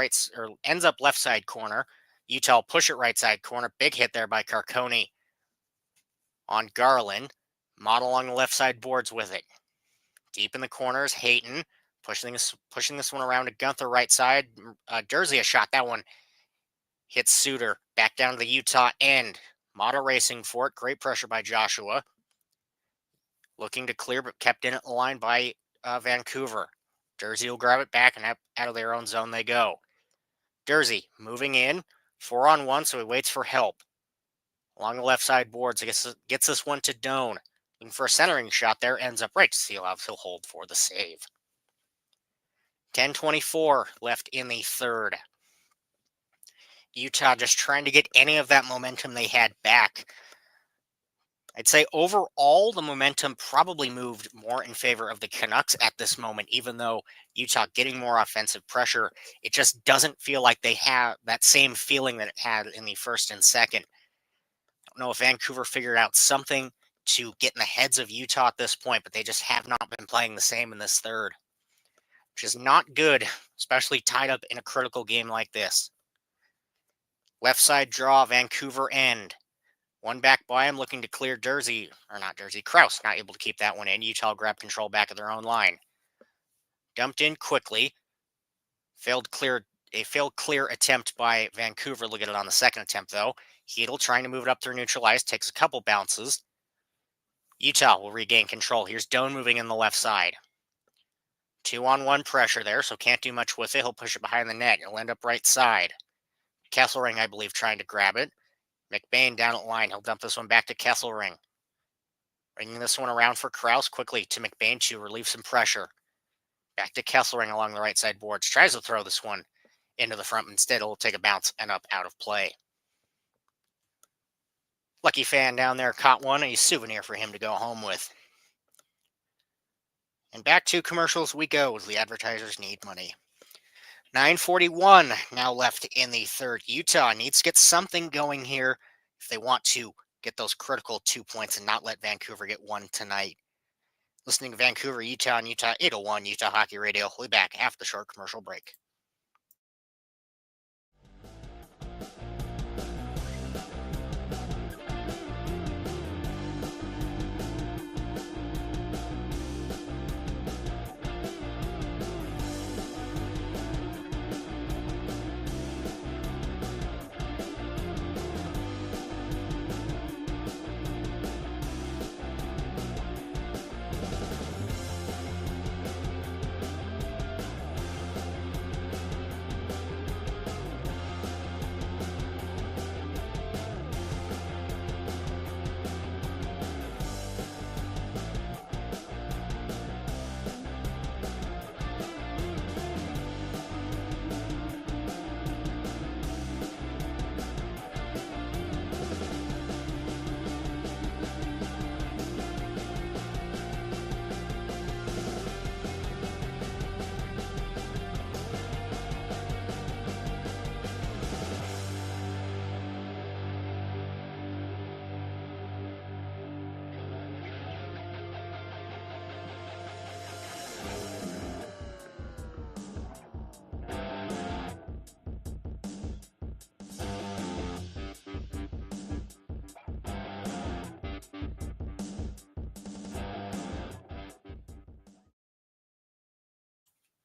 ends up left side corner. Utah push it right side corner. Big hit there by Carcone on Garland. Mott along the left side boards with it. Deep in the corners, Hayton pushing this one around to Gunther right side. Jersey a shot. That one hits Suter. Back down to the Utah end. Mott racing for it. Great pressure by Joshua. Looking to clear, but kept in at the line by Vancouver. Jersey will grab it back, and out of their own zone they go. Jersey moving in. 4-on-1, so he waits for help. Along the left side boards, gets this one to Doan. Looking for a centering shot there, ends up right to Seelovs. He'll hold for the save. 10:24 left in the third. Utah just trying to get any of that momentum they had back. I'd say overall, the momentum probably moved more in favor of the Canucks at this moment, even though Utah getting more offensive pressure. It just doesn't feel like they have that same feeling that it had in the first and second. I don't know if Vancouver figured out something to get in the heads of Utah at this point, but they just have not been playing the same in this third, which is not good, especially tied up in a critical game like this. Left side draw, Vancouver end. 1 back by him, looking to clear Krause, not able to keep that one in. Utah grab control back of their own line. Dumped in quickly. Failed clear attempt by Vancouver. Look at it on the second attempt, though. Hedl trying to move it up through neutral ice, takes a couple bounces. Utah will regain control. Here's Doan moving in the left side. 2-on-1 pressure there, so can't do much with it. He'll push it behind the net. It'll end up right side. Kesselring, I believe, trying to grab it. McBain down at line. He'll dump this one back to Kesselring. Bringing this one around for Krause quickly to McBain to relieve some pressure. Back to Kesselring along the right side boards. Tries to throw this one into the front. Instead, it'll take a bounce and up out of play. Lucky fan down there caught one. A souvenir for him to go home with. And back to commercials we go as the advertisers need money. 9:41 now left in the third. Utah needs to get something going here if they want to get those critical 2 points and not let Vancouver get one tonight. Listening to Vancouver, Utah, and Utah 801 Utah Hockey Radio. We'll be back after the short commercial break.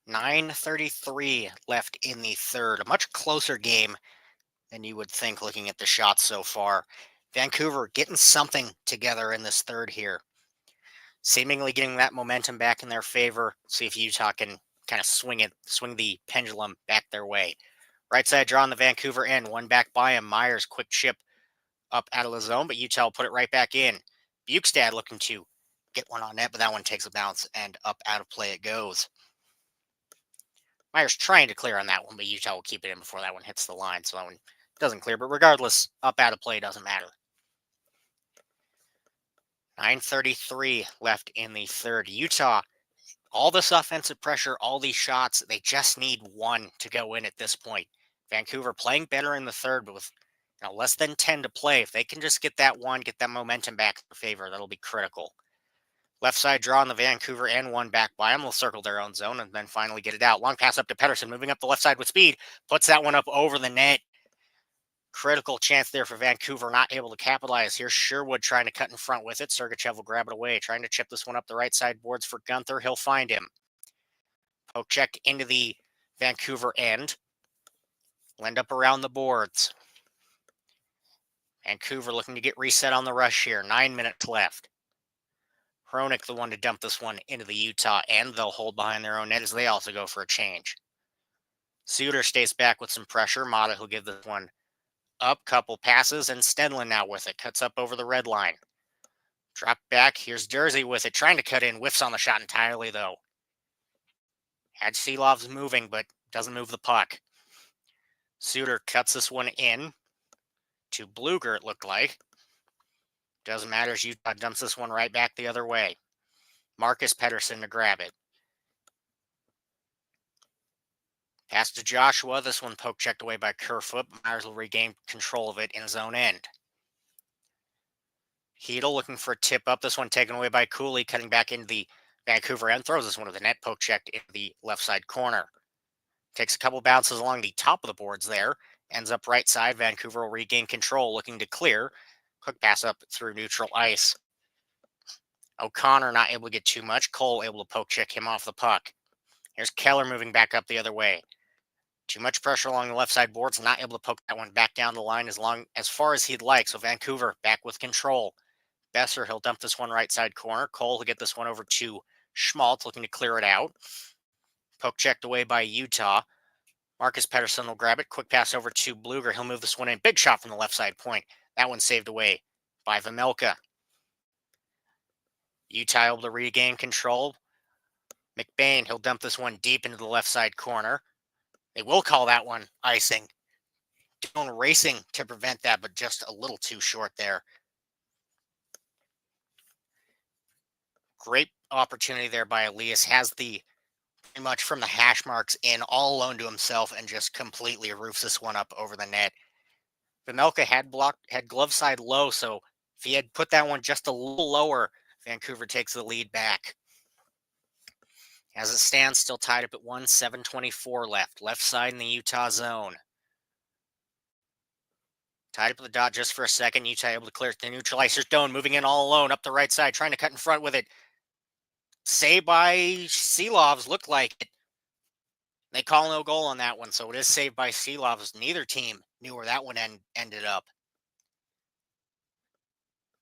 9:33 left in the third. A much closer game than you would think looking at the shots so far. Vancouver getting something together in this third here. Seemingly getting that momentum back in their favor. See if Utah can kind of swing the pendulum back their way. Right side draw on the Vancouver end. One back by him. Myers, quick chip up out of the zone, but Utah will put it right back in. Bukestad looking to get one on net, but that one takes a bounce and up out of play it goes. Myers trying to clear on that one, but Utah will keep it in before that one hits the line, so that one doesn't clear. But regardless, up out of play doesn't matter. 9:33 left in the third. Utah, all this offensive pressure, all these shots, they just need one to go in at this point. Vancouver playing better in the third, but with less than 10 to play. If they can just get that one, get that momentum back in their favor, that'll be critical. Left side draw on the Vancouver and one back by them. Will circle their own zone and then finally get it out. Long pass up to Pettersson, moving up the left side with speed. Puts that one up over the net. Critical chance there for Vancouver, not able to capitalize. Here's Sherwood trying to cut in front with it. Sergachev will grab it away, trying to chip this one up the right side boards for Gunther. He'll find him. Poke check into the Vancouver end. End up around the boards. Vancouver looking to get reset on the rush here. 9 minutes left. Hronik the one to dump this one into the Utah end. They'll hold behind their own net as they also go for a change. Suter stays back with some pressure. Mata will give this one up. Couple passes, and Stedlin now with it. Cuts up over the red line. Drop back. Here's Jersey with it. Trying to cut in. Whiffs on the shot entirely, though. Had Seelovs moving, but doesn't move the puck. Suter cuts this one in to Bluger, it looked like. Doesn't matter as Utah dumps this one right back the other way. Marcus Pettersson to grab it. Pass to Joshua. This one poke checked away by Kerfoot. Myers will regain control of it in his own end. Hedel looking for a tip up. This one taken away by Cooley, cutting back into the Vancouver end. Throws this one to the net. Poke checked into the left side corner. Takes a couple bounces along the top of the boards there. Ends up right side. Vancouver will regain control, looking to clear. Quick pass up through neutral ice. O'Connor not able to get too much. Cole able to poke check him off the puck. Here's Keller moving back up the other way. Too much pressure along the left side boards. Not able to poke that one back down the line as far as he'd like. So Vancouver back with control. Besser, he'll dump this one right side corner. Cole will get this one over to Schmaltz, looking to clear it out. Poke checked away by Utah. Marcus Pettersson will grab it. Quick pass over to Bluger. He'll move this one in. Big shot from the left side point. That one saved away by Vejmelka. Utah able to regain control. McBain, he'll dump this one deep into the left side corner. They will call that one icing. Doan racing to prevent that, but just a little too short there. Great opportunity there by Elias. Has the pretty much from the hash marks in all alone to himself and just completely roofs this one up over the net. Vejmelka had glove side low, so if he had put that one just a little lower, Vancouver takes the lead back. As it stands, still tied up at 7:24 left. Left side in the Utah zone. Tied up at the dot just for a second. Utah able to clear it to neutral ice. Here's Doan moving in all alone up the right side, trying to cut in front with it. Saved by Seelovs, looked like it. They call no goal on that one, so it is saved by Seelovs. Neither team knew where that one ended up.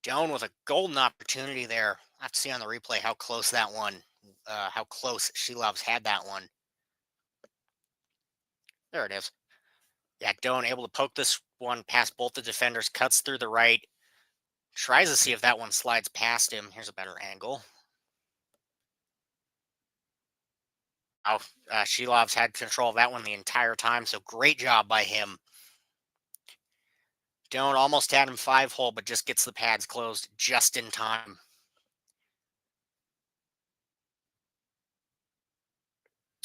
Doan with a golden opportunity there. I have to see on the replay how close that one, how close Seelovs had that one. There it is. Yeah, Doan able to poke this one past both the defenders, cuts through the right, tries to see if that one slides past him. Here's a better angle. Oh, Sheelovs had control of that one the entire time, so great job by him. Doan almost had him 5-hole, but just gets the pads closed just in time.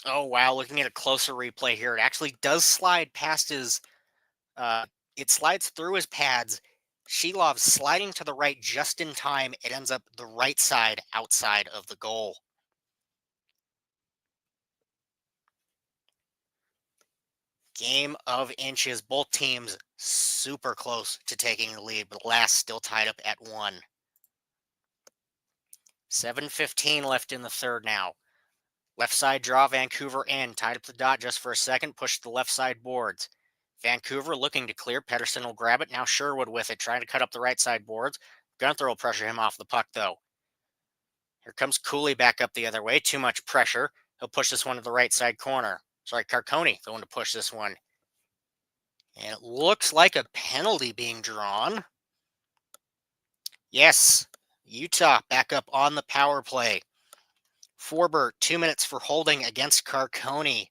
Oh, wow, looking at a closer replay here, it actually does slide past his, it slides through his pads. Sheelovs sliding to the right just in time. It ends up the right side outside of the goal. Game of inches. Both teams super close to taking the lead, but last still tied up at 1. 7:15 left in the third now. Left side draw, Vancouver in. Tied up the dot just for a second. Push to the left side boards. Vancouver looking to clear. Pettersson will grab it. Now Sherwood with it, trying to cut up the right side boards. Gunther will pressure him off the puck, though. Here comes Cooley back up the other way. Too much pressure. He'll push this one to the right side corner. Sorry, Carcone going to push this one. And it looks like a penalty being drawn. Yes, Utah back up on the power play. Forbert, 2 minutes for holding against Carcone.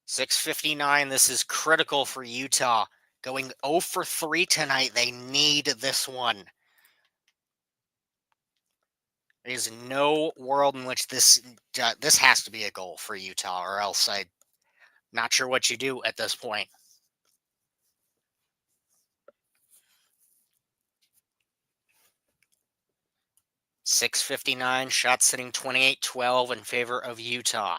6:59. This is critical for Utah. Going 0 for 3 tonight. They need this one. There is no world in which this has to be a goal for Utah, or else I'm not sure what you do at this point. .659, shot sitting 28-12 in favor of Utah.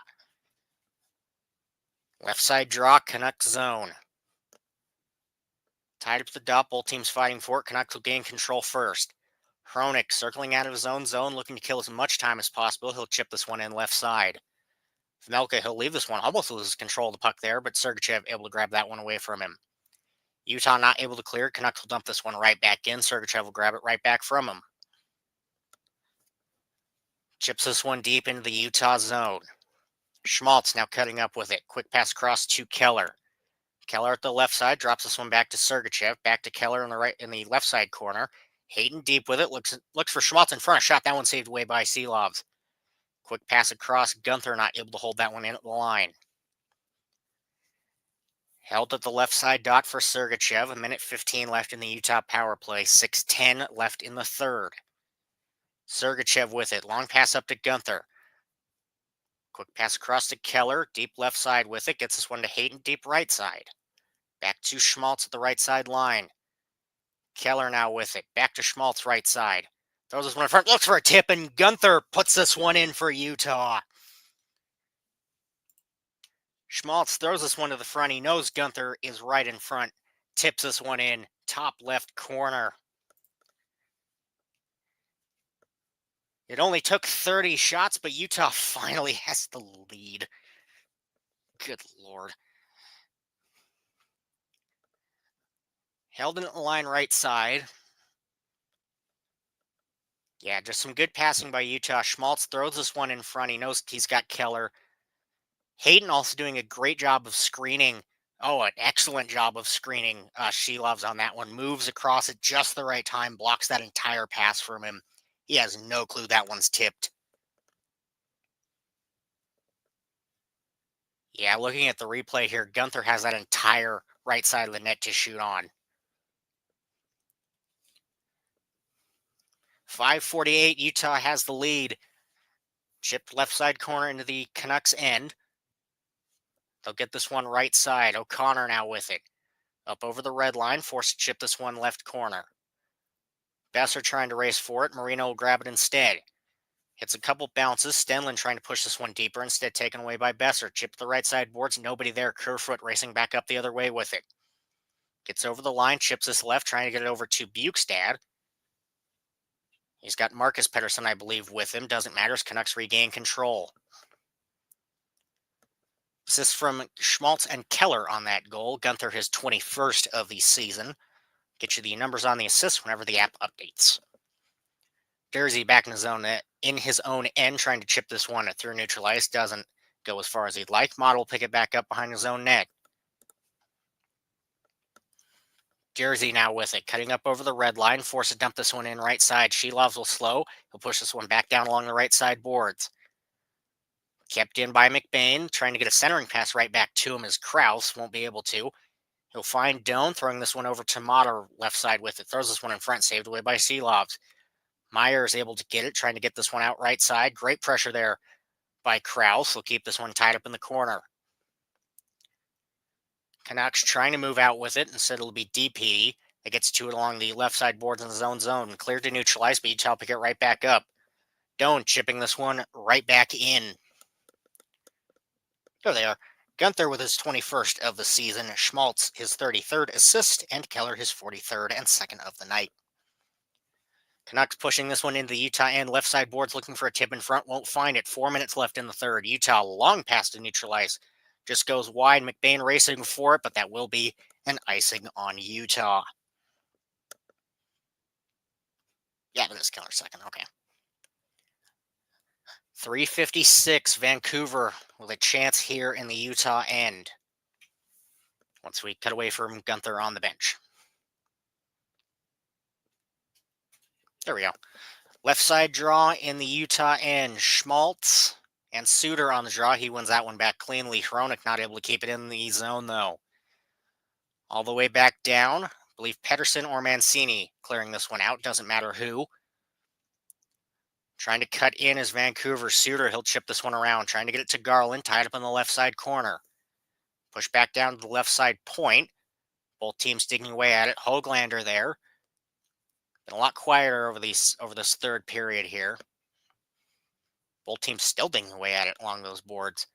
Left side draw, Canucks zone. Tied up the dot, both teams fighting for it. Canucks will gain control first. Hronik circling out of his own zone, looking to kill as much time as possible. He'll chip this one in left side. Vmelka, he'll leave this one. Almost loses control of the puck there, but Sergachev able to grab that one away from him. Utah not able to clear. Canucks will dump this one right back in. Sergachev will grab it right back from him. Chips this one deep into the Utah zone. Schmaltz now cutting up with it. Quick pass across to Keller. Keller at the left side drops this one back to Sergachev. Back to Keller in the left side corner. Hayden deep with it. Looks for Schmaltz in front. A shot. That one saved away by Seelovs. Quick pass across. Gunther not able to hold that one in at the line. Held at the left side dot for Sergachev. 1:15 left in the Utah power play. 6:10 left in the third. Sergachev with it. Long pass up to Gunther. Quick pass across to Keller. Deep left side with it. Gets this one to Hayden. Deep right side. Back to Schmaltz at the right side line. Keller now with it. Back to Schmaltz right side. Throws this one in front. Looks for a tip, and Gunther puts this one in for Utah. Schmaltz throws this one to the front. He knows Gunther is right in front. Tips this one in. Top left corner. It only took 30 shots, but Utah finally has the lead. Good Lord. Held in the line right side. Yeah, just some good passing by Utah. Schmaltz throws this one in front. He knows he's got Keller. Hayden also doing a great job of screening. Oh, an excellent job of screening Sheelovs on that one. Moves across at just the right time. Blocks that entire pass from him. He has no clue that one's tipped. Yeah, looking at the replay here, Gunther has that entire right side of the net to shoot on. 5:48, Utah has the lead. Chipped left side corner into the Canucks end. They'll get this one right side. O'Connor now with it. Up over the red line, forced to chip this one left corner. Besser trying to race for it. Marino will grab it instead. Hits a couple bounces. Stenlund trying to push this one deeper, instead taken away by Besser. Chip to the right side boards. Nobody there. Kerfoot racing back up the other way with it. Gets over the line. Chips this left, trying to get it over to Bukestad. He's got Marcus Pettersson, I believe, with him. Doesn't matter. Canucks regain control. Assist from Schmaltz and Keller on that goal. Gunther his 21st of the season. Get you the numbers on the assists whenever the app updates. Jersey back in his own end, trying to chip this one through neutral ice. Doesn't go as far as he'd like. Mott will pick it back up behind his own net. Jersey now with it, cutting up over the red line. Force to dump this one in right side. Sheelovs will slow. He'll push this one back down along the right side boards. Kept in by McBain, trying to get a centering pass right back to him as Krause won't be able to. He'll find Doan, throwing this one over to Motter left side with it. Throws this one in front, saved away by Seelovs. Meyer is able to get it, trying to get this one out right side. Great pressure there by Krause. He'll keep this one tied up in the corner. Canucks trying to move out with it. Instead, it'll be DP that gets to it along the left side boards in his own zone. Cleared to neutralize, but Utah pick it right back up. Doan chipping this one right back in. There they are. Gunther with his 21st of the season. Schmaltz his 33rd assist, and Keller his 43rd and second of the night. Canucks pushing this one into the Utah end. Left side boards looking for a tip in front. Won't find it. 4 minutes left in the third. Utah long pass to neutral ice. Just goes wide. McBain racing for it, but that will be an icing on Utah. Yeah, but it's killer second. Okay. 3:56, Vancouver with a chance here in the Utah end. Once we cut away from Gunther on the bench. There we go. Left side draw in the Utah end. Schmaltz and Suter on the draw. He wins that one back cleanly. Hronik not able to keep it in the zone, though. All the way back down. I believe Pettersson or Mancini clearing this one out. Doesn't matter who. Trying to cut in is Vancouver. Suter, he'll chip this one around. Trying to get it to Garland. Tied up in the left side corner. Push back down to the left side point. Both teams digging away at it. Höglander there. Been a lot quieter over this third period here. Both teams still digging away at it along those boards.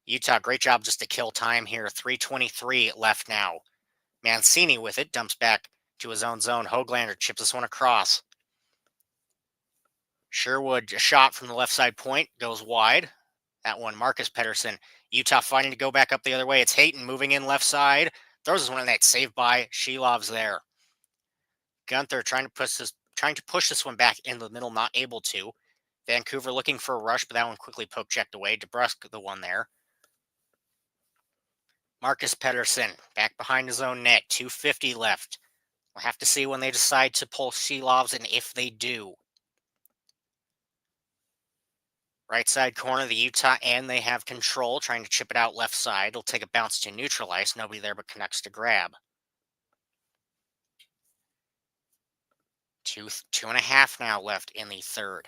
Utah, great job just to kill time here. 3:23 left now. Mancini with it, dumps back to his own zone. Höglander chips this one across. Sherwood, a shot from the left side point, goes wide. That one, Marcus Pettersson. Utah fighting to go back up the other way. It's Hayton moving in left side. Throws this one in net, saved by Shilov's there. Gunther trying to push this one back into the middle, not able to. Vancouver looking for a rush, but that one quickly poke checked away. DeBrusk, the one there. Marcus Pettersson back behind his own net. 2:50 left. We'll have to see when they decide to pull Shilov's and if they do. Right side corner, the Utah end, they have control, trying to chip it out left side. It'll take a bounce to neutral ice. Nobody there but Canucks to grab. Two and a half now left in the third.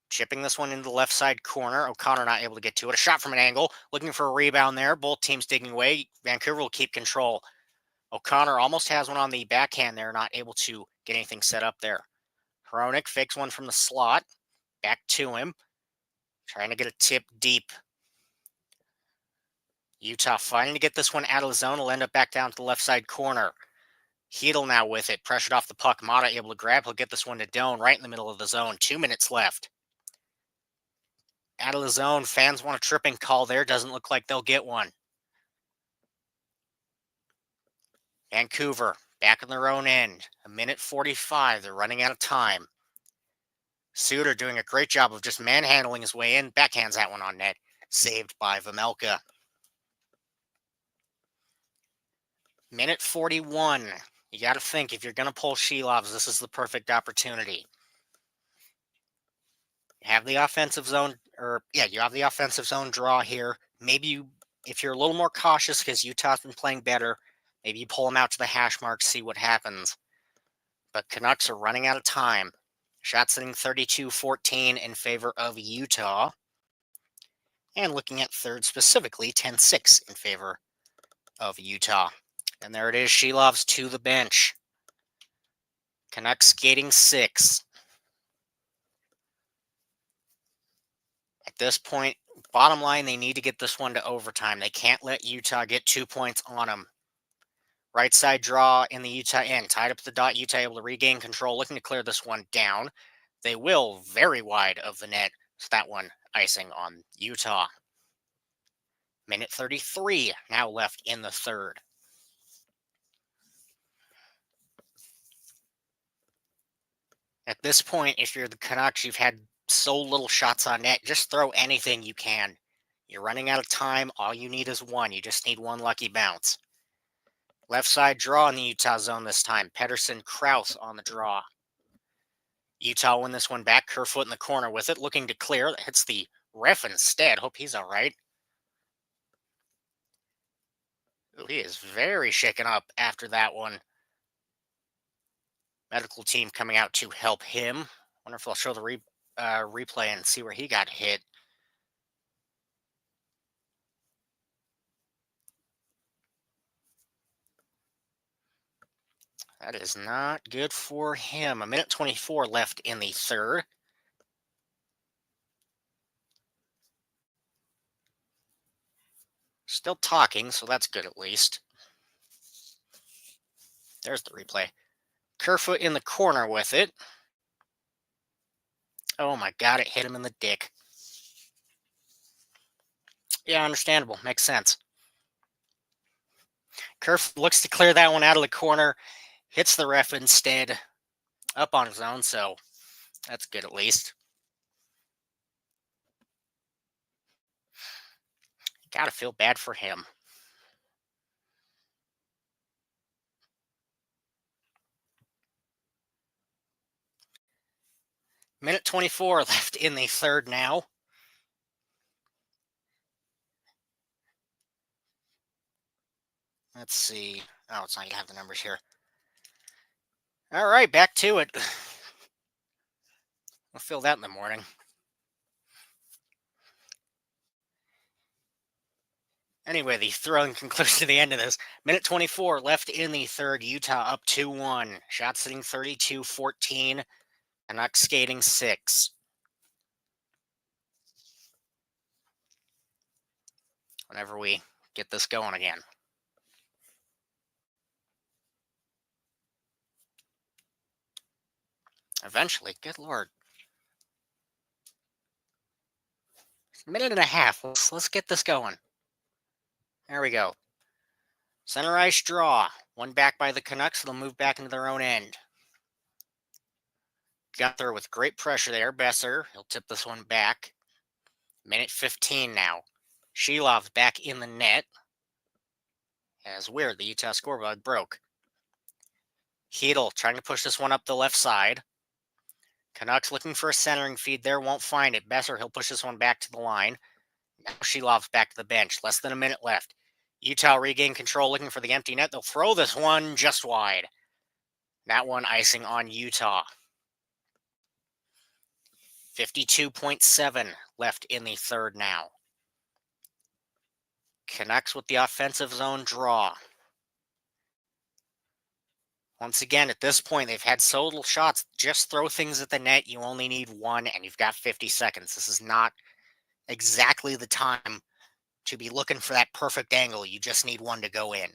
Chipping this one into the left side corner. O'Connor not able to get to it. A shot from an angle. Looking for a rebound there. Both teams digging away. Vancouver will keep control. O'Connor almost has one on the backhand there. Not able to get anything set up there. Hronik fakes one from the slot. Back to him. Trying to get a tip deep. Utah fighting to get this one out of the zone. Will end up back down to the left side corner. Hedl now with it. Pressured off the puck. Mata able to grab. He'll get this one to Doan right in the middle of the zone. 2 minutes left. Out of the zone. Fans want a tripping call there. Doesn't look like they'll get one. Vancouver back in their own end. 1:45. They're running out of time. Suter doing a great job of just manhandling his way in. Backhands that one on net. Saved by Vejmelka. 1:41. You got to think, if you're going to pull Shilov's, this is the perfect opportunity. You have the offensive zone, you have the offensive zone draw here. Maybe if you're a little more cautious because Utah's been playing better, maybe you pull them out to the hash mark, see what happens. But Canucks are running out of time. Shot sitting 32-14 in favor of Utah. And looking at third specifically, 10-6 in favor of Utah. And there it is, Shilov's to the bench. Canucks skating 6. At this point, bottom line, they need to get this one to overtime. They can't let Utah get 2 points on them. Right side draw in the Utah end. Tied up at the dot. Utah able to regain control. Looking to clear this one down. They will very wide of the net. So that one icing on Utah. 1:33 now left in the third. At this point, if you're the Canucks, you've had so little shots on net. Just throw anything you can. You're running out of time. All you need is one. You just need one lucky bounce. Left side draw in the Utah zone this time. Pettersson, Krause on the draw. Utah win this one back. Kerfoot in the corner with it. Looking to clear. That hits the ref instead. Hope he's all right. Ooh, he is very shaken up after that one. Medical team coming out to help him. Wonder if I'll show the replay and see where he got hit. That is not good for him. 1:24 left in the third. Still talking, so that's good at least. There's the replay. Kerfoot in the corner with it. Oh my god, it hit him in the dick. Yeah, understandable. Makes sense. Kerf looks to clear that one out of the corner, hits the ref instead, up on his own, so that's good at least. Gotta feel bad for him. Minute 24 left in the third now. Let's see. Oh, it's not going to have the numbers here. All right, back to it. We'll fill that in the morning. Anyway, the thrilling conclusion to the end of this. Minute 24 left in the third. Utah up 2-1. Shot sitting 32-14. Canucks skating 6. Whenever we get this going again. Eventually, good lord. Minute and a half. Let's get this going. There we go. Center ice draw. One back by the Canucks. They'll move back into their own end. Gunther with great pressure there. Besser. He'll tip this one back. Minute 15 now. Shilov's back in the net. As weird, the Utah scoreboard broke. Hedel trying to push this one up the left side. Canucks looking for a centering feed there. Won't find it. Besser, he'll push this one back to the line. Now Shilov's back to the bench. Less than a minute left. Utah regain control, looking for the empty net. They'll throw this one just wide. That one icing on Utah. 52.7 left in the third now. Canucks with the offensive zone draw. Once again, at this point, they've had so little shots. Just throw things at the net. You only need one, and you've got 50 seconds. This is not exactly the time to be looking for that perfect angle. You just need one to go in.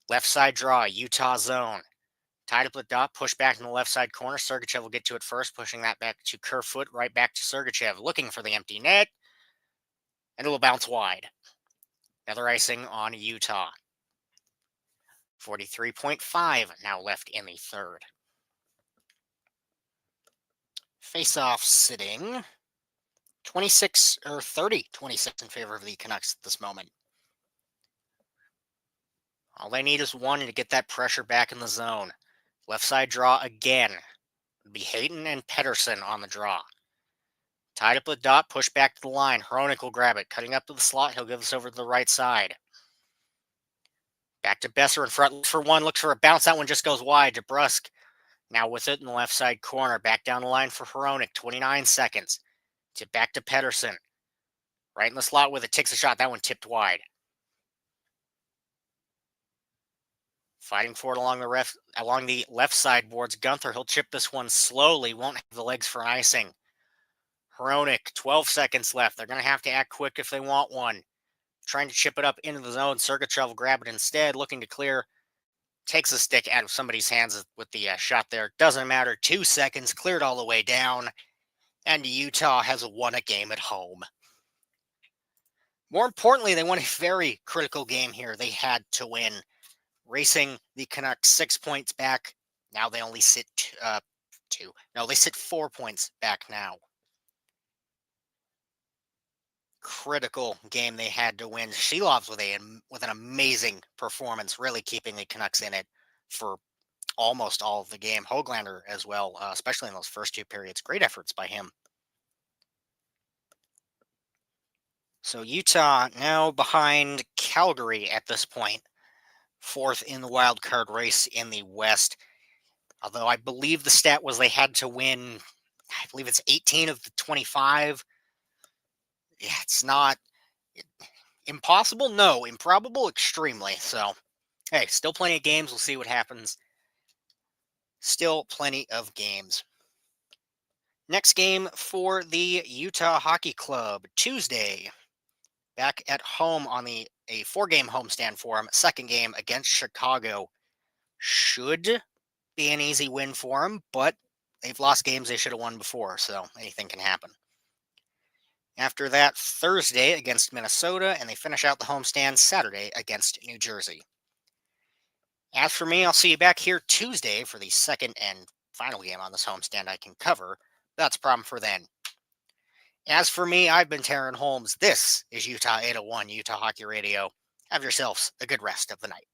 Left side draw, Utah zone. Tied up with dot, push back in the left side corner. Sergachev will get to it first, pushing that back to Kerfoot, right back to Sergachev, looking for the empty net, and it'll bounce wide. Another icing on Utah. 43.5 now left in the third. Face-off sitting 26 or 30-26 in favor of the Canucks at this moment. All they need is one to get that pressure back in the zone. Left side draw again. It'll be Hayton and Pedersen on the draw. Tied up with dot, push back to the line. Hronik will grab it. Cutting up to the slot, he'll give this over to the right side. Back to Besser in front. Looks for one, looks for a bounce. That one just goes wide. DeBrusk now with it in the left side corner. Back down the line for Hronik. 29 seconds. Back to Pedersen. Right in the slot with it. Takes a shot. That one tipped wide. Fighting for it along the left side boards. Gunther, he'll chip this one slowly. Won't have the legs for icing. Hronik, 12 seconds left. They're going to have to act quick if they want one. Trying to chip it up into the zone. Sergachev will grab it instead. Looking to clear. Takes a stick out of somebody's hands with the shot there. Doesn't matter. 2 seconds. Cleared all the way down. And Utah has won a game at home. More importantly, they won a very critical game here. They had to win. Racing the Canucks 6 points back. Now they only sit two. No, they sit 4 points back now. Critical game they had to win. Shilov's with an amazing performance, really keeping the Canucks in it for almost all of the game. Höglander as well, especially in those first 2 periods. Great efforts by him. So Utah now behind Calgary at this point. 4th in the wild card race in the West. Although I believe the stat was they had to win, I believe it's 18 of the 25. Yeah, it's not impossible. No, improbable, extremely. So, hey, still plenty of games. We'll see what happens. Still plenty of games. Next game for the Utah Hockey Club, Tuesday. Back at home on a 4-game homestand for him. Second game against Chicago. Should be an easy win for him, but they've lost games they should have won before, so anything can happen. After that, Thursday against Minnesota, and they finish out the homestand Saturday against New Jersey. As for me, I'll see you back here Tuesday for the second and final game on this homestand I can cover. That's a problem for then. As for me, I've been Taryn Holmes. This is Utah 801, Utah Hockey Radio. Have yourselves a good rest of the night.